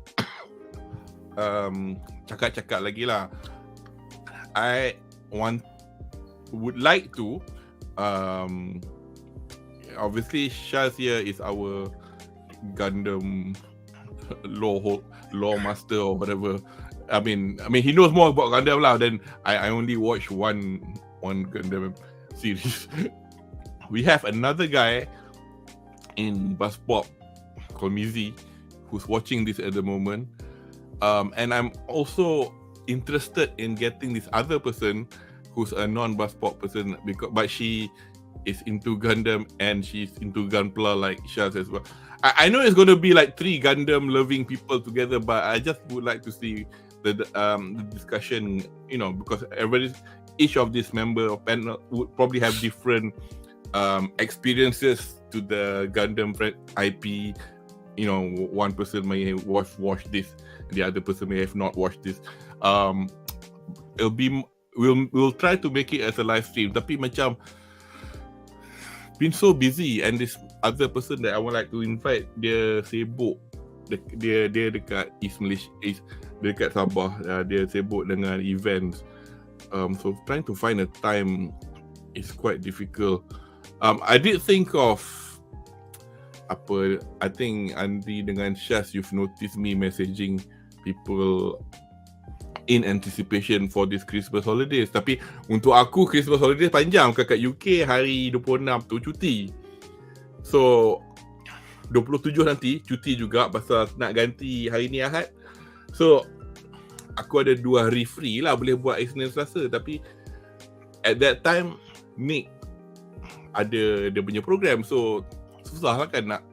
cakap-cakap lagi lah. I would like to obviously Shaz here is our Gundam law master or whatever. I mean he knows more about Gundam lah. Then I only watch one Gundam series. We have another guy in BUZZPOP called Mizi who's watching this at the moment, and I'm also interested in getting this other person who's a non-BUZZPOP person but she is into Gundam and she's into Gunpla like Shaz as well. I know it's going to be like 3 Gundam loving people together, but I just would like to see the discussion, because each of these member of panel would probably have different experiences to the Gundam IP. One person may have watched this, the other person may have not watched this. We'll try to make it as a live stream, tapi macam been so busy, and this other person that I would like to invite, dia sibuk, dia dekat East Malaysia, dia dekat Sabah, dia sibuk dengan events, so trying to find a time is quite difficult. I did think of I think Andi dengan Syaz, you've noticed me messaging people in anticipation for this Christmas holidays. Tapi untuk aku Christmas holidays panjang, kat UK hari 26 tu cuti. So 27 nanti cuti juga pasal nak ganti hari ni Ahad. So aku ada 2 hari free lah, boleh buat Isnin Selasa. Tapi at that time Nick ada dia punya program, so susah lah kan nak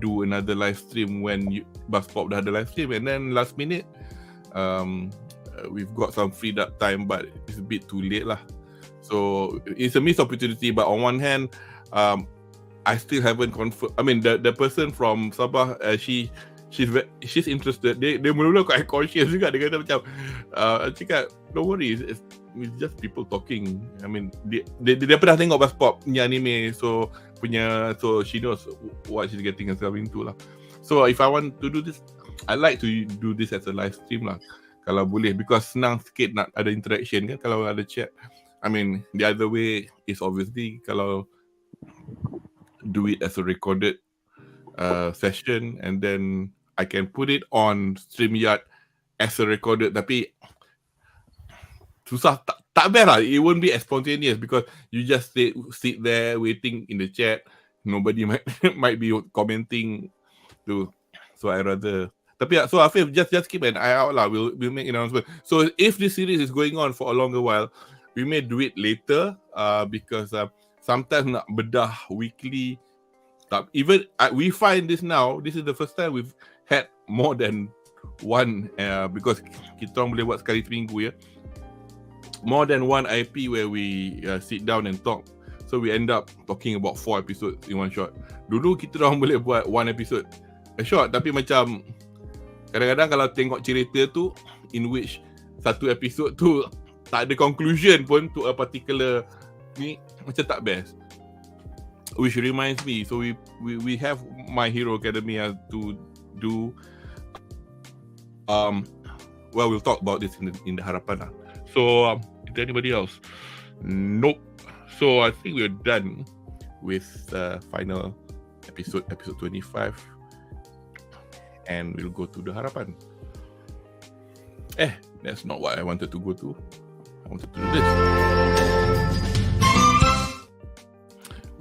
do another live stream when BUZZPOP dah ada live stream, and then last minute we've got some freed up time, but it's a bit too late lah. So it's a missed opportunity, but on one hand, I still haven't confirmed. I mean, the person from Sabah, she's interested. Dia mula-mula quite conscious juga. Dia kata macam, cakap, don't worry, it's just people talking. I mean, dia pernah tengok BUZZPOP punya anime, so she knows what she's getting herself into lah. So if I want to do this, I like to do this as a live stream lah, kalau boleh, because senang sikit nak ada interaction kan kalau ada chat. I mean, the other way is obviously kalau do it as a recorded session, and then I can put it on StreamYard as a recorded, tapi susah, tak best lah. It won't be as spontaneous because you just sit there waiting in the chat. Nobody might be commenting too. So I rather. Tapi so Afif, just keep an eye out lah. We'll make announcement. So if this series is going on for a longer while, we may do it later because sometimes nak bedah weekly. Even we find this now. This is the first time we've had more than one because kita orang boleh buat sekali seminggu ya. More than one IP where we sit down and talk. So we end up talking about 4 episodes in one shot. Dulu kita orang boleh buat 1 episode a shot, tapi macam kadang-kadang kalau tengok cerita tu in which satu episode tu tak ada conclusion pun to a particular ni, macam tak best. Which reminds me, so we have My Hero Academia to do. Well, we'll talk about this in the Harapan lah. So is there anybody else? Nope. So I think we're done with final episode 25. And we'll go to the Harapan. That's not what I wanted to go to. I wanted to do this.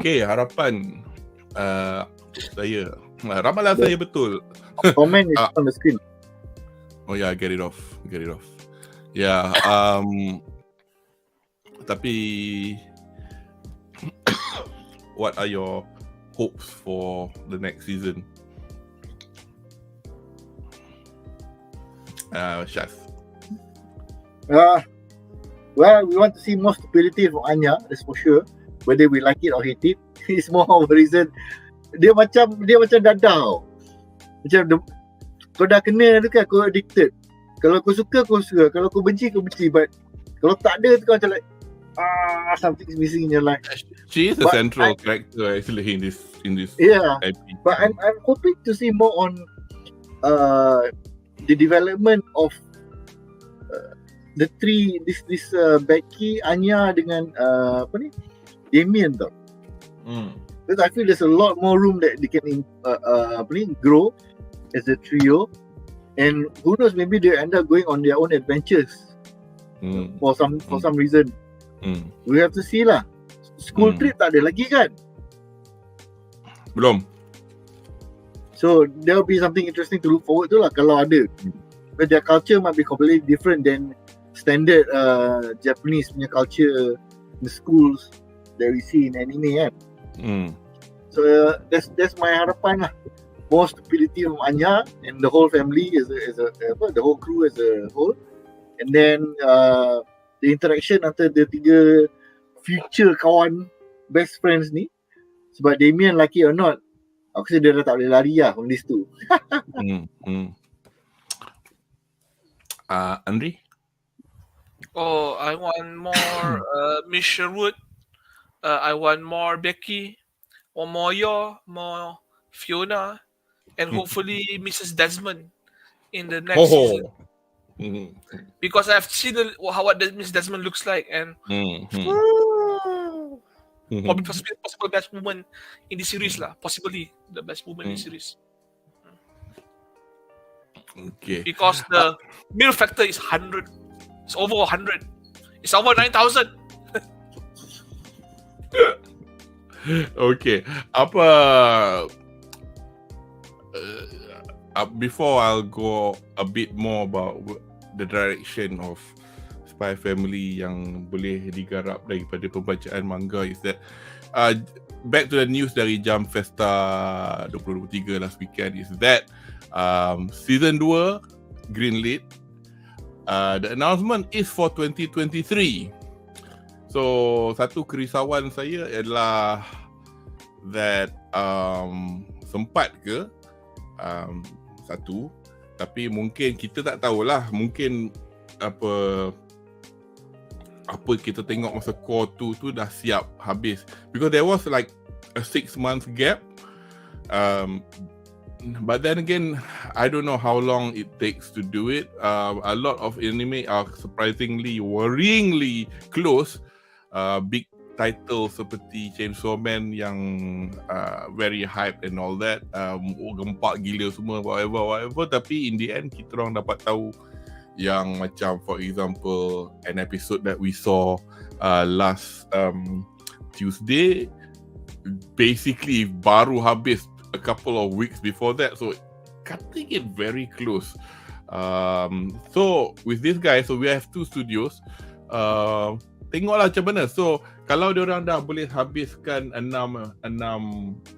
Okay, Harapan. Saya ramalan saya betul. Comment is on the screen. Oh yeah, get it off. Yeah, tapi what are your hopes for the next season? Syaz. Well, we want to see more stability from Anya, that's for sure. Whether we like it or hate it, it's more of a reason. Dia macam dadah. Macam kau dah kena tu kan, kau addicted. Kalau kau suka, kau suka. Kalau kau benci, kau benci. But kalau tak ada tu kau macam like something is missing in your life. She is a central character actually in this yeah, IP. But I'm hoping to see more on the development of the three, this Becky, Anya dengan Damien tau. Because I feel there's a lot more room that they can grow as a trio, and who knows, maybe they end up going on their own adventures for some reason. We have to see lah. School trip tak ada lagi kan? Belum. So there'll be something interesting to look forward to lah kalau ada. But their culture might be completely different than standard Japanese punya culture in the schools that we see in anime kan. So that's my harapan lah. more stupidity from Anya and the whole family the whole crew as a whole, and then the interaction antara the tiga future kawan best friends ni, sebab Damien lucky or not, aku rasa dia dah tak boleh lari lah from these two. Andri? Oh, I want more Miss Sherwood. I want more Becky, or more Yo, more Fiona, and hopefully Mrs. Desmond in the next season. Because I've seen what Mrs. Desmond looks like, and probably possible best woman in the series lah. Possibly the best woman in the series. Okay. Because the male factor is 100. It's over 100. It's over 9,000. Okay. Before I'll go a bit more about the direction of Spy Family yang boleh digarap daripada pembacaan manga is that back to the news dari JUMP FESTA 2023 last weekend is that season 2 greenlit. The announcement is for 2023. So satu kerisauan saya adalah that sempat ke satu, tapi mungkin kita tak tahulah, mungkin apa kita tengok masa Cour2 tu dah siap habis, because there was like a 6-month gap, but then again I don't know how long it takes to do it. A lot of anime are surprisingly worryingly close. Big title seperti Chainsaw Man yang very hype and all that, gempak gila semua, whatever, tapi in the end kita orang dapat tahu yang macam for example an episode that we saw last Tuesday basically baru habis a couple of weeks before that, so cutting it very close. So with this guy, so we have 2 studios. Tengoklah macam mana. So kalau diorang dah boleh habiskan 6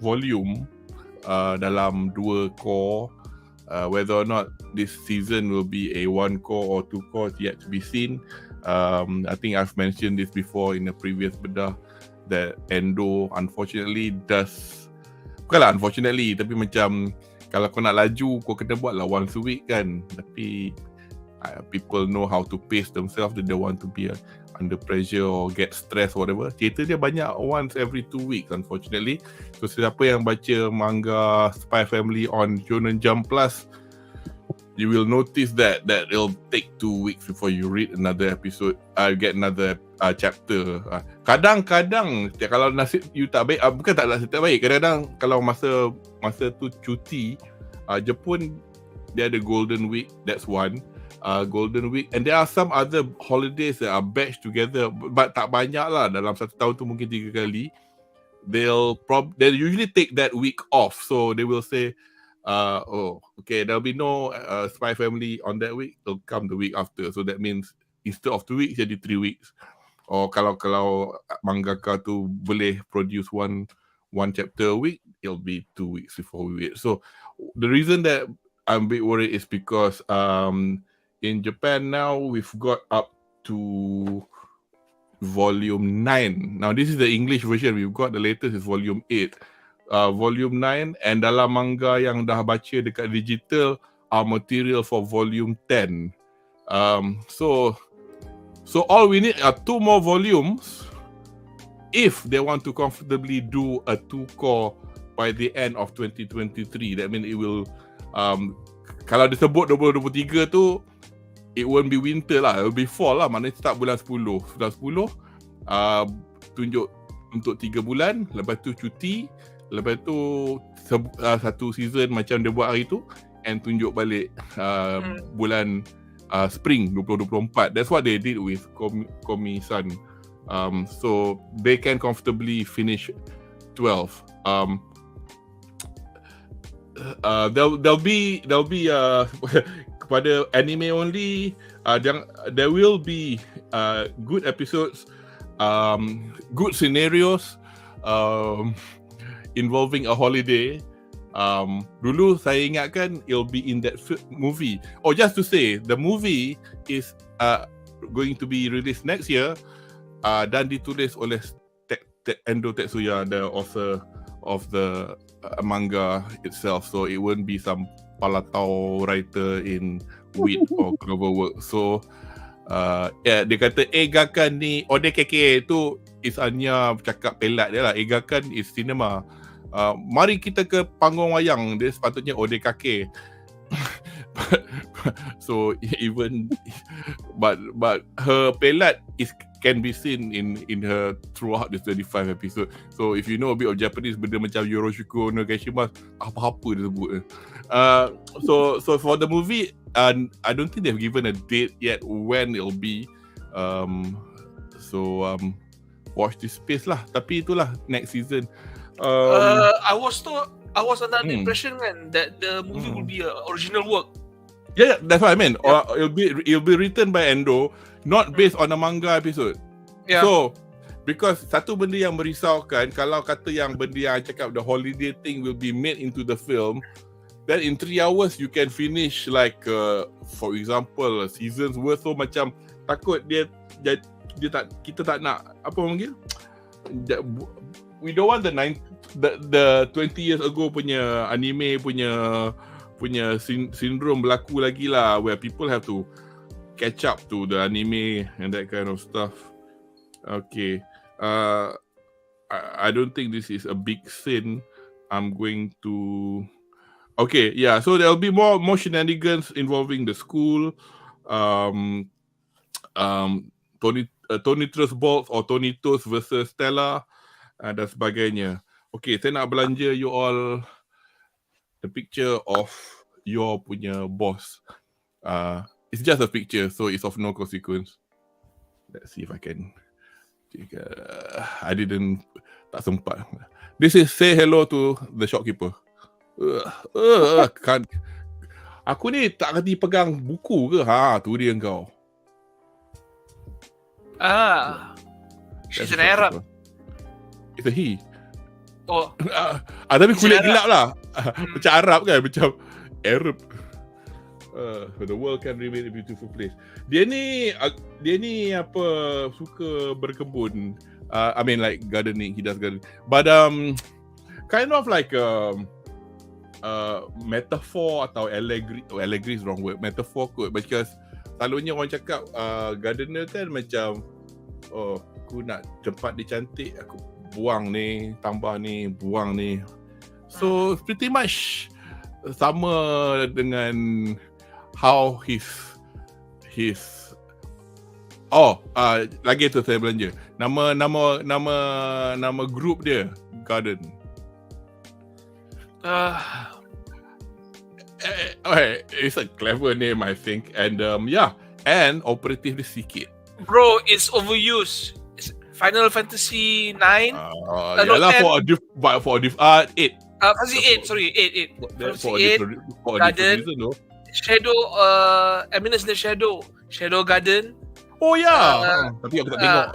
volume dalam 2 core, whether or not this season will be a 1 core or 2 core is yet to be seen. I think I've mentioned this before in a previous bedah that Endo unfortunately bukanlah unfortunately, tapi macam kalau kau nak laju kau kena buat lah once a week kan, tapi people know how to pace themselves. They don't want to be under pressure or get stressed or whatever. Cerita dia banyak once every 2 weeks unfortunately. So siapa yang baca manga Spy Family on Shonen Jump Plus, you will notice that it'll take 2 weeks before you read another episode, get another chapter. Kadang-kadang kalau nasib you tak baik, bukan tak nasib tak baik, kadang-kadang kalau masa tu cuti, Jepun dia ada Golden Week, that's one. Golden Week, and there are some other holidays that are batched together, but tak banyak lah, dalam satu tahun tu mungkin 3 kali. They'll usually take that week off, so they will say okay, there'll be no Spy Family on that week, it'll come the week after, so that means instead of 2 weeks jadi 3 weeks. Or kalau mangaka tu boleh produce one chapter a week, it'll be 2 weeks before we wait. So the reason that I'm a bit worried is because in Japan now, we've got up to volume 9. Now, this is the English version. We've got the latest is volume 8. Volume 9, and dalam manga yang dah baca dekat digital are material for volume 10. So all we need are 2 more volumes if they want to comfortably do a 2 core by the end of 2023. That means it will, kalau disebut 2023 tu, it won't be winter lah, it will be fall lah, maknanya start bulan 10. Bulan 10 tunjuk untuk 3 bulan, lepas tu cuti, lepas tu satu season macam dia buat hari tu, and tunjuk balik bulan spring 2024. That's what they did with Komi-san. So they can comfortably finish 12. There'll be kepada anime only, there will be good episodes, good scenarios involving a holiday, Dulu saya ingatkan it'll be in that movie. Oh, just to say, the movie is going to be released next year dan ditulis oleh Endo Tetsuya, the author of the manga itself. So it won't be some palatau writer in Wit or Cloverwork. So dia kata Gakan ni ODKK tu is hanya cakap pelat dia lah. Gakan is cinema. Mari kita ke panggung wayang. Dia sepatutnya ODKK. So even but her pelat can be seen in her throughout the 25 episode. So if you know a bit of Japanese, benda macam Yoroshiku no Gaishimasu, apa-apa dia sebut. So for the movie, I don't think they've given a date yet when it'll be. Watch this space lah. Tapi itulah next season. I was under the impression that the movie will be an original work. Yeah, that's what I meant. Yeah. It'll be written by Endo, not based on a manga episode. Yeah. So, because satu benda yang merisaukan, kalau kata yang benda yang cakap the holiday thing will be made into the film, then in 3 hours you can finish like, for example, seasons worth. So macam takut dia tak, kita tak nak apa panggil? We don't want the 20 years ago punya anime punya syndrome berlaku lagi lah, where people have to catch up to the anime and that kind of stuff. Okay. I don't think this is a big sin. I'm going to... Okay, yeah. So there'll be more shenanigans involving the school. Tony Trustballs or Tonitos versus Stella dan sebagainya. Okay, saya nak belanja you all the picture of your punya boss. It's just a picture, so it's of no consequence. Let's see if I can. Tak sempat. This is say hello to the shopkeeper. Kan. Aku ni tak kerti pegang buku ke? Tu dia kau. She's an Arab. It's a he. Oh. Tapi kulit gelap lah. Macam Arab kan, macam Arab. The world can remain a beautiful place. Dia ni apa, suka berkebun. I mean like gardening, he does gardening. But kind of like metaphor atau allegory is wrong word. Metaphor kot, because selalunya orang cakap gardener kan macam, oh, aku nak tempat dia cantik, aku buang ni, tambah ni, buang ni. So pretty much sama dengan how his lagi tu saya belanja. Nama group dia Garden. It's a clever name, I think, and and operative dia sikit. Bro, it's overused. It's Final Fantasy 9. Yalah, for 8. Fantasy 8, sorry, 8. Fantasy 8, Garden, Shadow, Eminence the Shadow Garden. Oh yeah. Tapi aku tak tengok.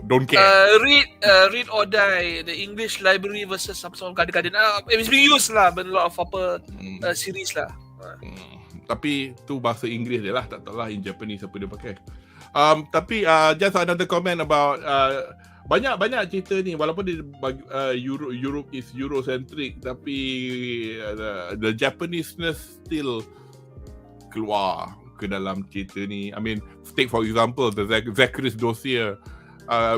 Don't care. Read or Die, the English library versus some sort of garden. It's being used lah, but a lot of series lah. Tapi tu bahasa Inggeris dia lah, tak tahu lah in Japanese apa dia pakai. Tapi just another comment about banyak cerita ni, walaupun dia Europe is Eurocentric, tapi the Japanese-ness still keluar ke dalam cerita ni. I mean, take for example the Zachary's dossier.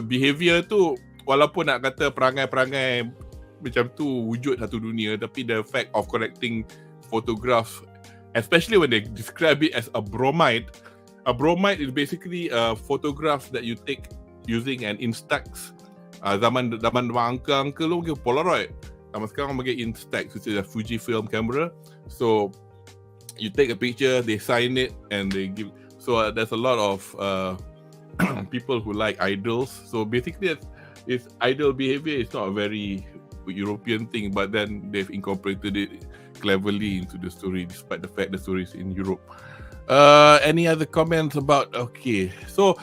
Behavior tu, walaupun nak kata perangai-perangai macam tu wujud satu dunia, tapi the fact of collecting photographs, especially when they describe it as a bromide is basically a photograph that you take using an Instax. Zaman angka lu pakai Polaroid, zaman sekarang pakai Instax, which is a Fujifilm camera. So you take a picture, they sign it, and they give. So there's a lot of people who like idols. So basically, it's idol behavior. It's not a very European thing, but then they've incorporated it cleverly into the story, despite the fact the story is in Europe. Any other comments about? Okay, so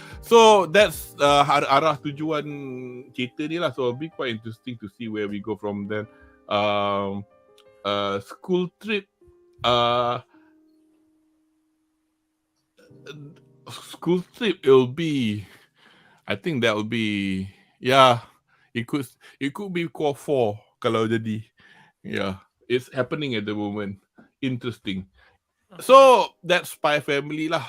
that's arah tujuan cerita ni lah. So it'll be quite interesting to see where we go from then. school trip. School trip. I think that will be. Yeah, it could be core 4 kalau jadi. Yeah, it's happening at the moment. Interesting. So that's Spy Family lah.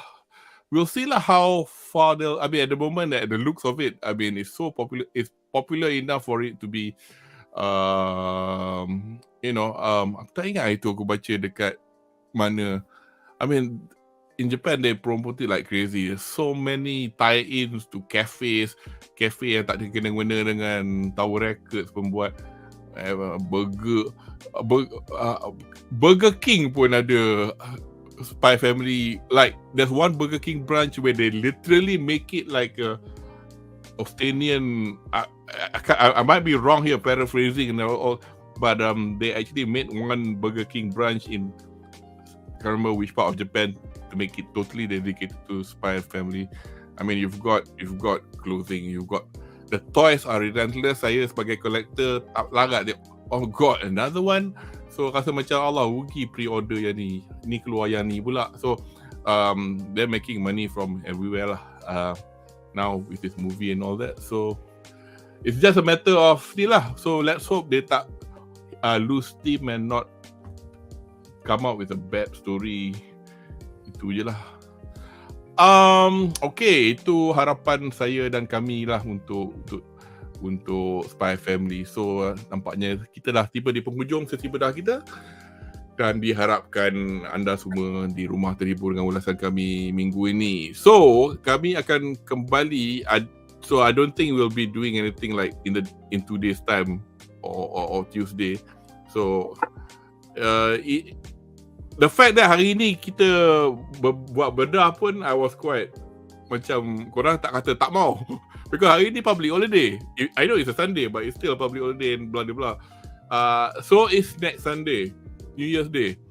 We'll see lah how far they'll. I mean, at the moment, at the looks of it, I mean, it's so popular. It's popular enough for it to be, aku tak ingat itu aku baca dekat mana. I mean, in Japan they promote it like crazy. There's so many tie-ins to cafe yang tak ada kena-mena dengan Tower Records pembuat Burger King pun ada Spy Family. Like there's one Burger King branch where they literally make it like a Australian. I might be wrong here paraphrasing and all, but they actually made one Burger King branch in, I can't remember which part of Japan, to make it totally dedicated to Spy Family. I mean, you've got clothing, you've got the toys are relentless. Saya sebagai collector tak larat dia. Oh god, another one. So rasa macam Allah rugi pre-order yang ni keluar yang ni pula. So they're making money from everywhere lah. Now with this movie and all that. So it's just a matter of ni lah. So let's hope they tak lose steam and not come out with a bad story. Itu je lah. Okay, itu harapan saya dan kami lah untuk Spy Family. So nampaknya kita dah tiba di penghujung sesi bedah kita, dan diharapkan anda semua di rumah terhibur dengan ulasan kami minggu ini. So kami akan kembali. So I don't think we'll be doing anything like in 2 days time or Tuesday. So the fact that hari ni kita buat bedah pun, I was quite macam korang tak kata tak mau. Because hari ni public holiday. I know it's a Sunday, but it's still a public holiday and blah blah blah. So it's next Sunday, New Year's Day.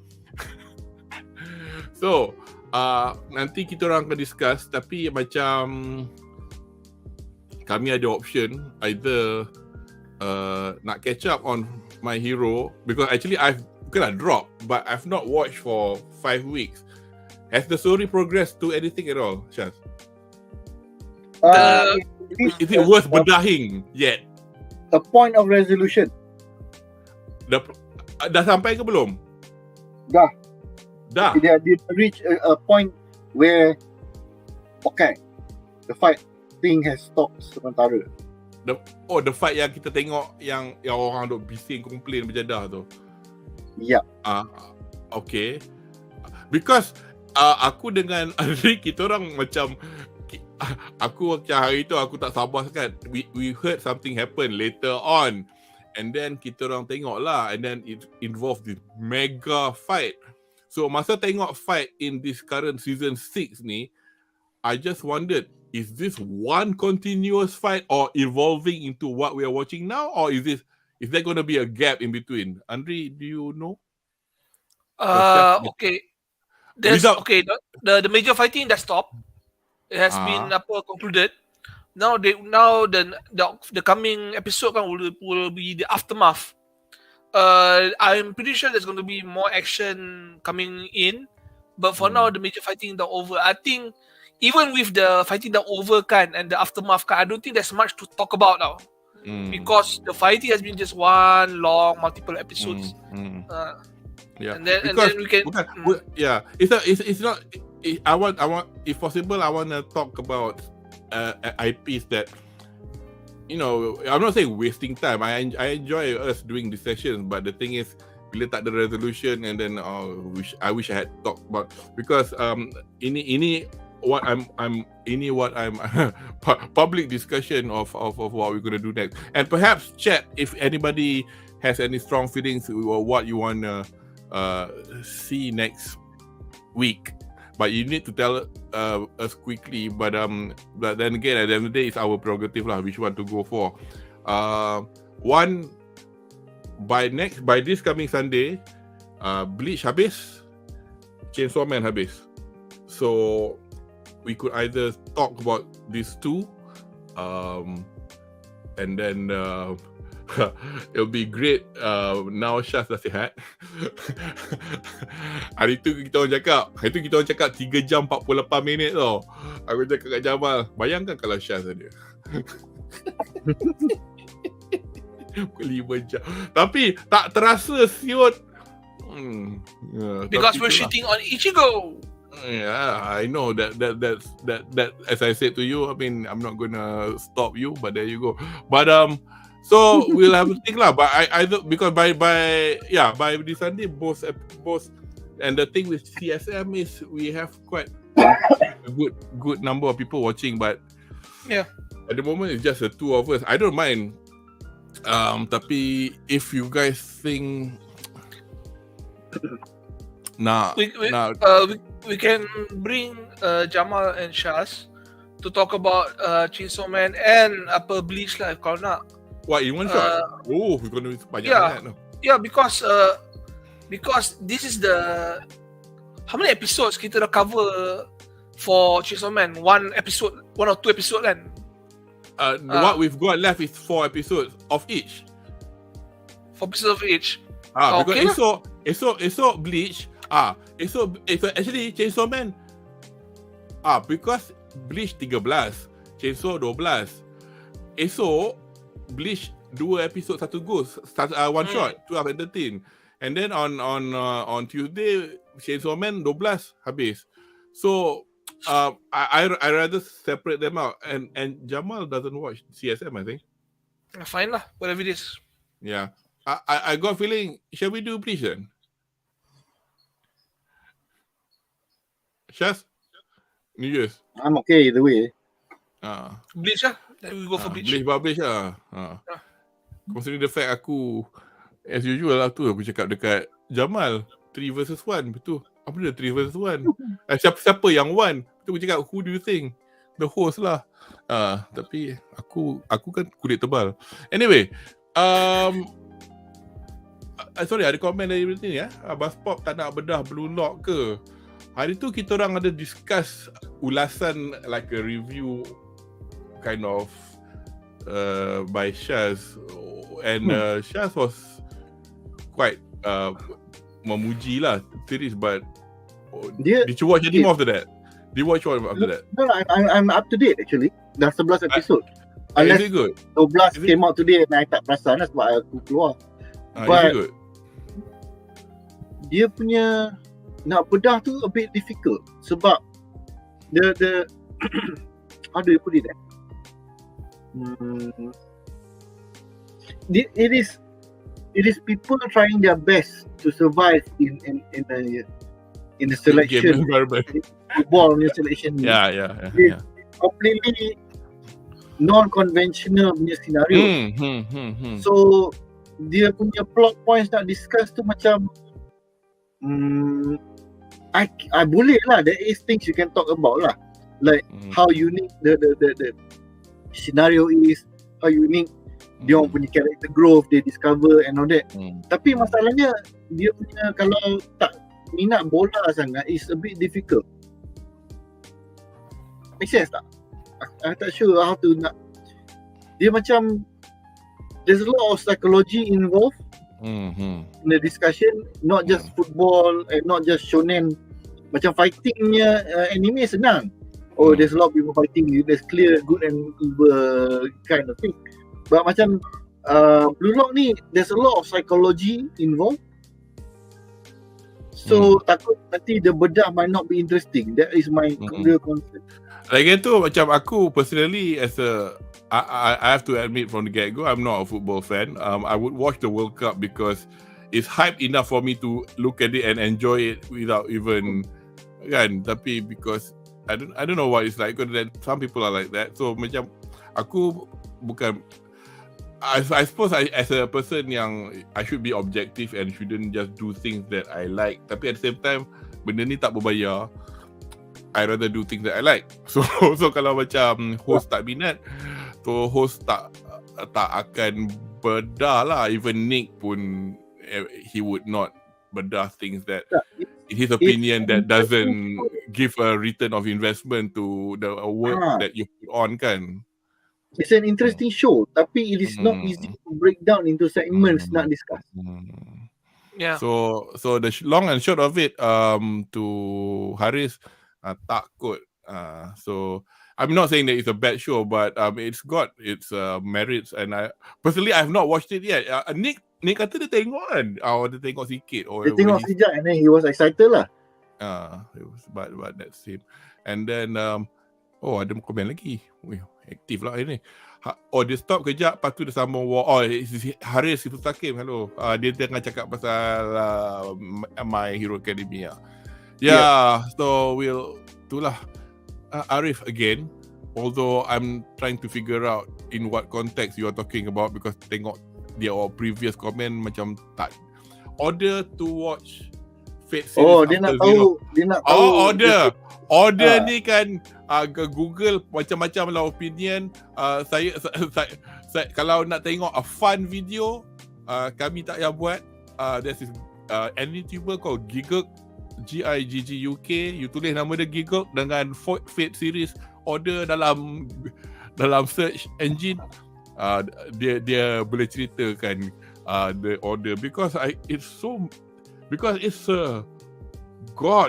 So nanti kita orang akan discuss, tapi macam kami ada option either nak catch up on My Hero, because actually I've dropped, but I've not watched for 5 weeks. Has the story progressed to anything at all, Syaz? Is it worth bedahing yet? A point of resolution. Dah sampai ke belum? Dah. Dia reach a point where the fight thing has stopped sementara. The fight yang kita tengok yang orang duk bising komplain berjadah tu. Ya. Okay. Because aku dengan Andri, kita orang macam hari tu aku tak sabar sangat. We heard something happen later on, and then kita orang tengok lah, and then it involved this mega fight. So masa tengok fight in this current season 6 ni, I just wondered, is this one continuous fight or evolving into what we are watching now, or is there going to be a gap in between? Andri, do you know? Okay. The major fighting that stopped. It has been concluded. Now the coming episode will be the aftermath. I'm pretty sure there's going to be more action coming in, but for now the major fighting is over. I think even with the fighting that over and the aftermath I don't think there's much to talk about now, because the fighting has been just one long multiple episodes. Yeah, and then we can. It's not. I want. If possible, I want to talk about IPs that, I'm not saying wasting time. I enjoy us doing the sessions, but the thing is, bila tak ada resolution, and then I wish I had talked about, because ini what I'm public discussion of what we're gonna do next, and perhaps chat if anybody has any strong feelings or what you wanna see next week. But you need to tell us quickly. But then again, at the end of the day, it's our prerogative lah, which one to go for. One by this coming Sunday, Bleach habis, Chainsaw Man habis. So we could either talk about these two, and then It'll be great now Syaz dah sihat. Hari tu kita orang cakap 3 jam 48 minit tau. Aku cakap kat Jamal, bayangkan kalau Syaz ada. Pukul 5 jam. Tapi tak terasa siut. Because we're shooting on Ichigo. Yeah, I know that as I said to you, I mean, I'm not gonna stop you, but there you go. But so we'll have to think lah. But I because by this Sunday both and the thing with CSM is we have quite a good number of people watching, but yeah, at the moment it's just the two of us. I don't mind. Tapi if you guys think we can bring Jamal and Syaz to talk about Chainsaw Man and BLEACH lah kalau nak. What, in one shot? We're gonna be banyak yeah, no? Yeah, because this is the how many episodes kita dah cover for Chainsaw Man? One or two episode kan? What we've got left is 4 episodes of each. 4 episodes of each. Because esok BLEACH. Esok actually Chainsaw Man. Because BLEACH 13, Chainsaw 12. Esok BLEACH 2 episod 1 ghost, one shot 12 and 13. And then on Tuesday Chainsaw Man 12 habis. So I rather separate them out, and Jamal doesn't watch CSM, I think. Fine lah, whatever it is. Yeah. I got feeling, shall we do BLEACH then? Syaz? New Year's? I'm okay either way. BLEACH lah. Then we go for BLEACH. BLEACH lah. Considering the fact aku, as usual lah tu, aku cakap dekat Jamal, 3 versus 1. Betul. Apa dia 3 versus 1? Siapa yang 1? Betul aku cakap, who do you think? The host lah. Tapi aku kan kulit tebal. Anyway, sorry, ada komen dari berita ni ya. BUZZPOP tak nak bedah Blue Lock ke? Hari tu kita orang ada discuss ulasan like a review kind of by Syaz, and Syaz was quite memuji lah series, but did you watch any more after that? Did you watch one after that? No, I'm up to date actually. Dah 11 episod. Is it good? 12 came out today and I tak perasan lah sebab aku keluar. But is it good? Dia punya nak bedah tu a bit difficult sebab the how do you put it there? It is people trying their best to survive in the selection football selection. Yeah. Completely non-conventional punya scenario. So dia punya plot points nak discuss tu macam I boleh lah, there is things you can talk about lah, like how unique the scenario is, how unique dia orang punya character growth they discover and all that. Tapi masalahnya dia punya kalau tak minat bola sangat is a bit difficult. Make sense tak? I'm not sure how to nak. Dia macam there's a lot of psychology involved in the discussion, not just football and not just shonen. Macam fightingnya anime senang. There's a lot of people fighting, there's clear good and evil kind of thing. But macam Blue Lock ni, there's a lot of psychology involved. So takut nanti the bedah might not be interesting. That is my real concern. Lagi tu macam aku personally I have to admit from the get-go, I'm not a football fan. I would watch the World Cup because it's hype enough for me to look at it and enjoy it without even kan. Tapi because I don't know what it's like, because some people are like that. So macam aku bukan, I suppose as a person yang I should be objective and shouldn't just do things that I like. Tapi at the same time, benda ni tak berbayar. I rather do things that I like. So kalau macam host tak minat, so host tak akan bedah lah. Even Nick pun, he would not bedah things that in his opinion that doesn't give a return of investment to the work that you put on kan. It's an interesting show, tapi it is not easy to break down into segments nak discuss. Yeah. So the long and short of it, to Haris, takut. So I'm not saying that it's a bad show, but it's got its merits, and I personally I've not watched it yet. Nick kata dia tengok kan, dia tengok sikit. Dia tengok sekejap and then he was excited lah. But that's him. And then ada komen lagi. Aktif lah hari ni. Dia stop kejap, lepas tu dia sambung Haris itu Sakim, hello. Dia tengah cakap pasal My Hero Academia. So itulah Arif again, although I'm trying to figure out in what context you are talking about, because tengok dia previous comment macam tak order to watch Fate series. Dia nak tahu. Order ni kan Google macam-macam lah opinion. Saya kalau nak tengok a fun video, kami tak payah buat. There's this any YouTuber called Giggle, GIGGUK. You tulis nama dia Giggle dengan Fate series order dalam search engine. Dia boleh ceritakan the order, because it's a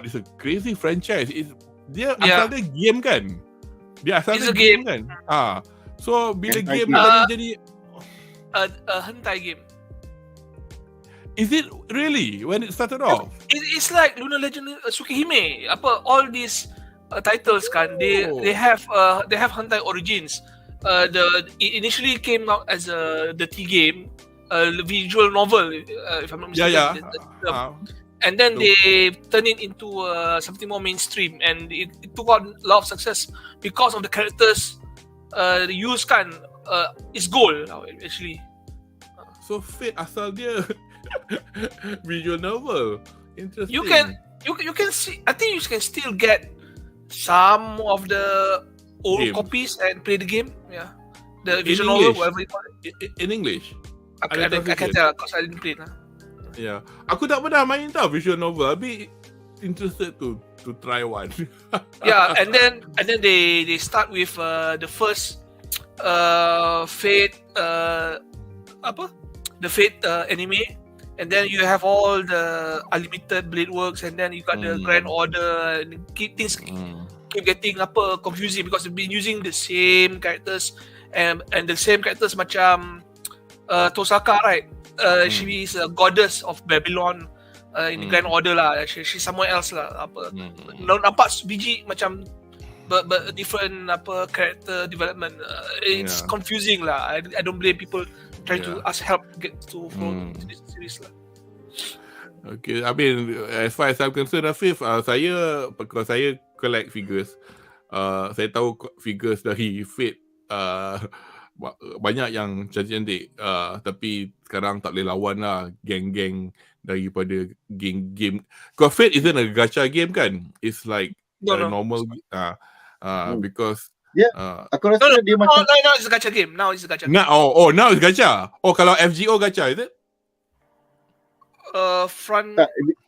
it's a crazy franchise. Dia asal dia game kan? Dia asal dia game kan? So bila game jadi hentai game. Is it really when it started off? It's like Lunar Legend, Tsukihime. All these titles kan, they have hentai origins. It initially came out as the T game, visual novel, if I'm not mistaken. And then they turned it into something more mainstream, and it took on a lot of success because of the characters used kan. It's gold actually. So Fate asal dia visual novel. Interesting. You can see. I think you can still get some of the old copies and play the game. Yeah, the visual novel, whatever you call it. In English. I can tell because I didn't play lah. Yeah, aku tak pernah main tau visual novel. Tapi interested to try one. Yeah, and then they start with the first Fate the Fate anime, and then you have all the unlimited blade works, and then you got the Grand Order, and things keep getting confusing because they've been using the same characters and the same characters macam Tosaka, right? She is a goddess of Babylon in the Grand Order lah. She's somewhere else lah. Nampak biji macam different character development. It's confusing lah. I don't blame people trying to ask help to get to follow this series lah. Okay, I mean, as far as I'm concerned, Afif, because saya collect figures, saya tahu figures dari Fate banyak yang cantik-cantik, tapi sekarang tak boleh lawan lah geng-geng daripada game. Because Fate isn't a gacha game kan? It's like a normal because aku rasa dia macam now it's a gacha game. Now it's a gacha game. Now it's gacha. Kalau FGO gacha, is it?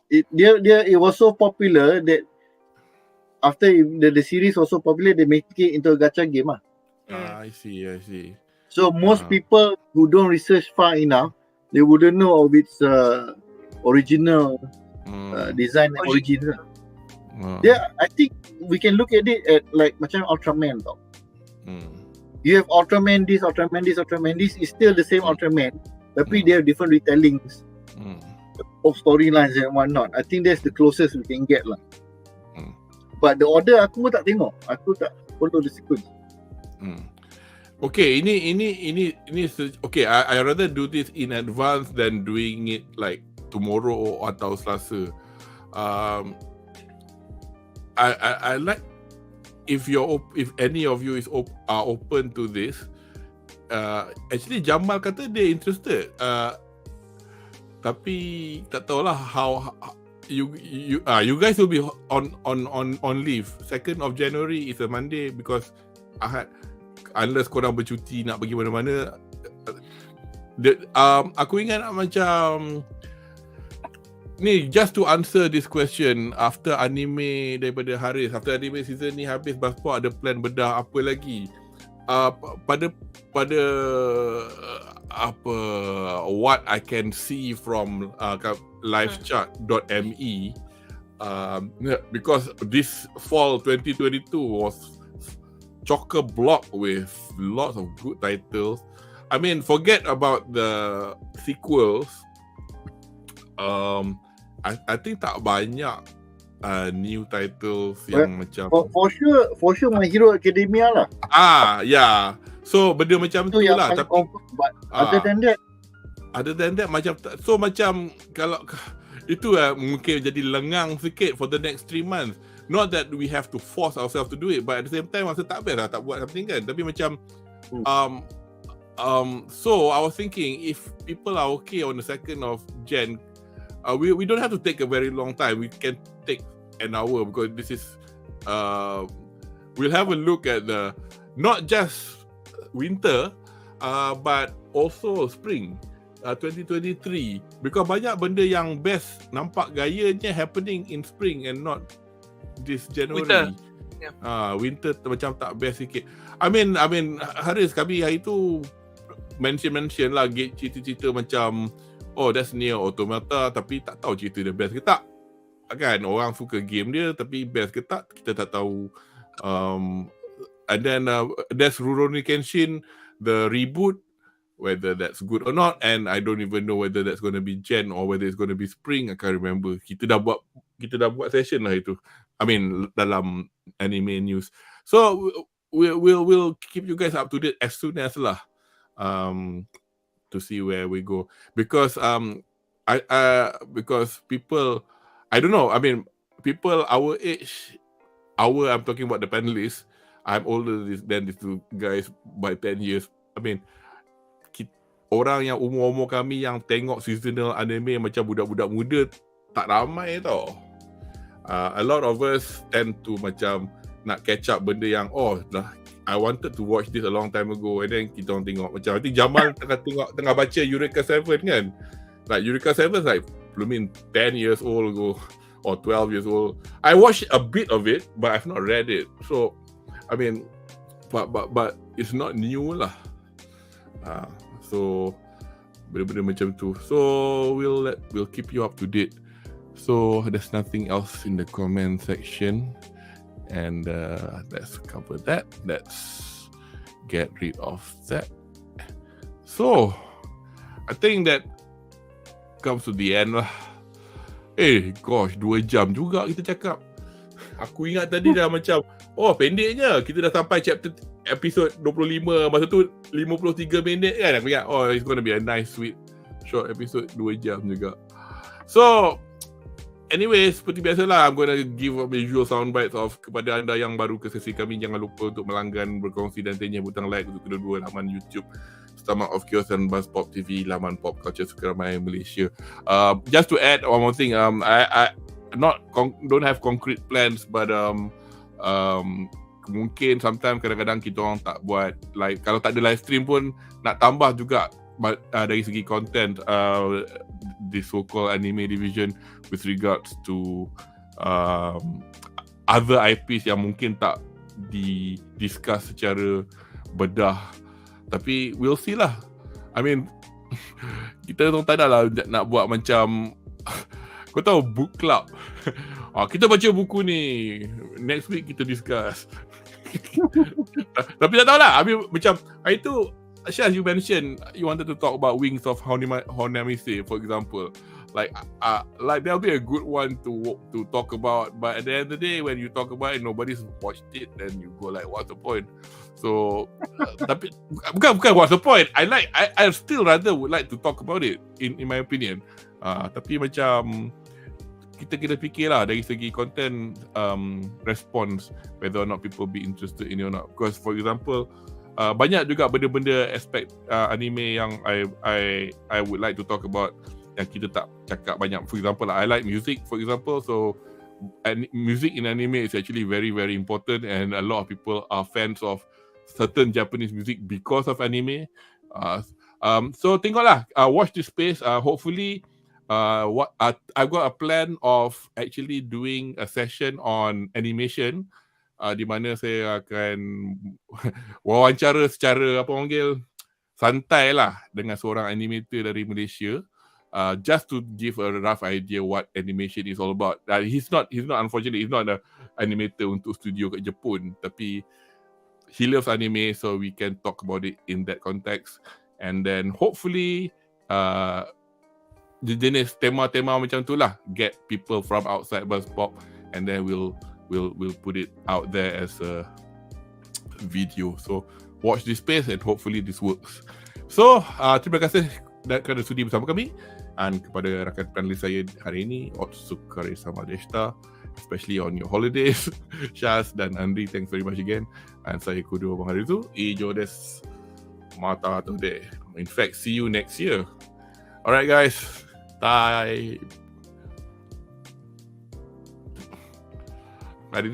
It was so popular that after the series was so popular, they make it into a gacha game lah. I see. So most people who don't research far enough, they wouldn't know of its original design and origin. I think we can look at it at like macam Ultraman tau. You have Ultraman this, is still the same Ultraman, tapi they have different retellings of storylines and whatnot. I think that's the closest we can get lah. But the order aku pun tak tengok. Aku tak follow the sequence. Okay, ini okay, I rather do this in advance than doing it like tomorrow atau Selasa. I like if any of you are open to this. Actually Jamal kata dia interested. Tapi tak tahulah how you guys will be on leave. 2nd of January is a Monday because Ahad, unless korang bercuti nak pergi mana-mana. Aku ingat macam ni, just to answer this question, after anime daripada Haris, after anime season ni habis, Baspor ada plan bedah apa lagi? pada apa what I can see from livechart.me, because this fall 2022 was chock-a-block with lots of good titles. I mean, forget about the sequels. I think tak banyak new titles yang macam for sure My Hero Academia lah. Yeah. So benda macam tu lah. Tapi other than that macam so macam kalau itu mungkin jadi lengang sikit for the next 3 months. Not that we have to force ourselves to do it, but at the same time masa tak best lah tak buat something kan. Tapi macam so I was thinking if people are okay on the 2nd of Jan, we don't have to take a very long time. We can take an hour because this is we'll have a look at the not just winter but also spring 2023, because banyak benda yang best nampak gayanya happening in spring and not this January. Winter. Winter macam tak best sikit. I mean Haris kami hari tu mention lah cerita-cerita macam that's Nier Automata, tapi tak tahu cerita dia best ke tak. Kan orang suka game dia tapi best ke tak kita tak tahu. And then there's Rurouni Kenshin, the reboot, whether that's good or not, and I don't even know whether that's going to be Jan or whether it's going to be spring. I can't remember. Kita dah buat session lah itu. I mean dalam anime news. So we'll keep you guys up to date as soon as lah. To see where we go, because because people, I don't know, I mean people our age, I'm talking about the panelists, I'm older than these two guys by 10 years. I mean orang yang umur kami yang tengok seasonal anime macam budak-budak muda tak ramai tau. A lot of us tend to macam nak catch up benda yang I wanted to watch this a long time ago, and then kita orang tengok macam nanti Jamal tengah baca Eureka 7 kan. Like Eureka 7 is like blooming 10 years old ago or 12 years old. I watched a bit of it but I've not read it. So I mean but it's not new lah. So benda-benda macam tu. So we'll keep you up to date. So there's nothing else in the comment section. And let's cover that. Let's get rid of that. So I think that comes to the end lah. Gosh, 2 jam juga kita cakap. Aku ingat tadi dah macam pendeknya kita dah sampai chapter episode 25. Masa tu 53 minit kan. Aku ingat it's going to be a nice sweet short episode 2 jam juga. So anyway, seperti biasalah, I'm going to give a visual soundbites of kepada anda yang baru ke sesi kami. Jangan lupa untuk melanggan, berkongsi dan tenyah butang like untuk kedua-dua laman YouTube STOMACHOFCHAOS dan BUZZPOPTV, laman pop culture suka ramai Malaysia. Just to add one more thing, I don't have concrete plans, but mungkin sometimes kadang-kadang kita orang tak buat like, kalau tak ada live stream pun nak tambah juga dari segi content the so-called anime division with regards to other IPs yang mungkin tak di-discuss secara bedah. Tapi we'll see lah. I mean kita tak ada lah nak buat macam kau tahu book club. Kita baca buku ni, next week kita discuss. Tapi tak tahulah. I mean macam itu Syaz, you mentioned you wanted to talk about Wings of Honamise, for example. Like there'll be a good one to talk about, but at the end of the day, when you talk about it, nobody's watched it, then you go like, what's the point? So, tapi bukan what's the point? I still rather would like to talk about it, in my opinion. Tapi macam kita fikir lah dari segi content response, whether or not people be interested in it or not. Because for example, banyak juga benda-benda aspek anime yang I would like to talk about yang kita tak cakap banyak. For example, I like music, for example. So music in anime is actually very, very important, and a lot of people are fans of certain Japanese music because of anime. So tengoklah, watch this space. Hopefully, I've got a plan of actually doing a session on animation di mana saya akan wawancara secara apa panggil santai lah dengan seorang animator dari Malaysia. Just to give a rough idea what animation is all about. He's not unfortunately he's not an animator untuk studio kat Jepun, tapi he loves anime, so we can talk about it in that context. And then hopefully jenis tema-tema macam tu lah, get people from outside BUZZPOP, and then we'll put it out there as a video. So watch this space and hopefully this works. So terima kasih kerana sudi bersama kami, dan kepada rakan panelis saya hari ini, Otsukare sama deshita, especially on your holidays. Syaz dan Andri, thanks very much again. And saya Cour2 Bang Harizu, ijo desu, mata to de. In fact, see you next year. Alright guys, bye.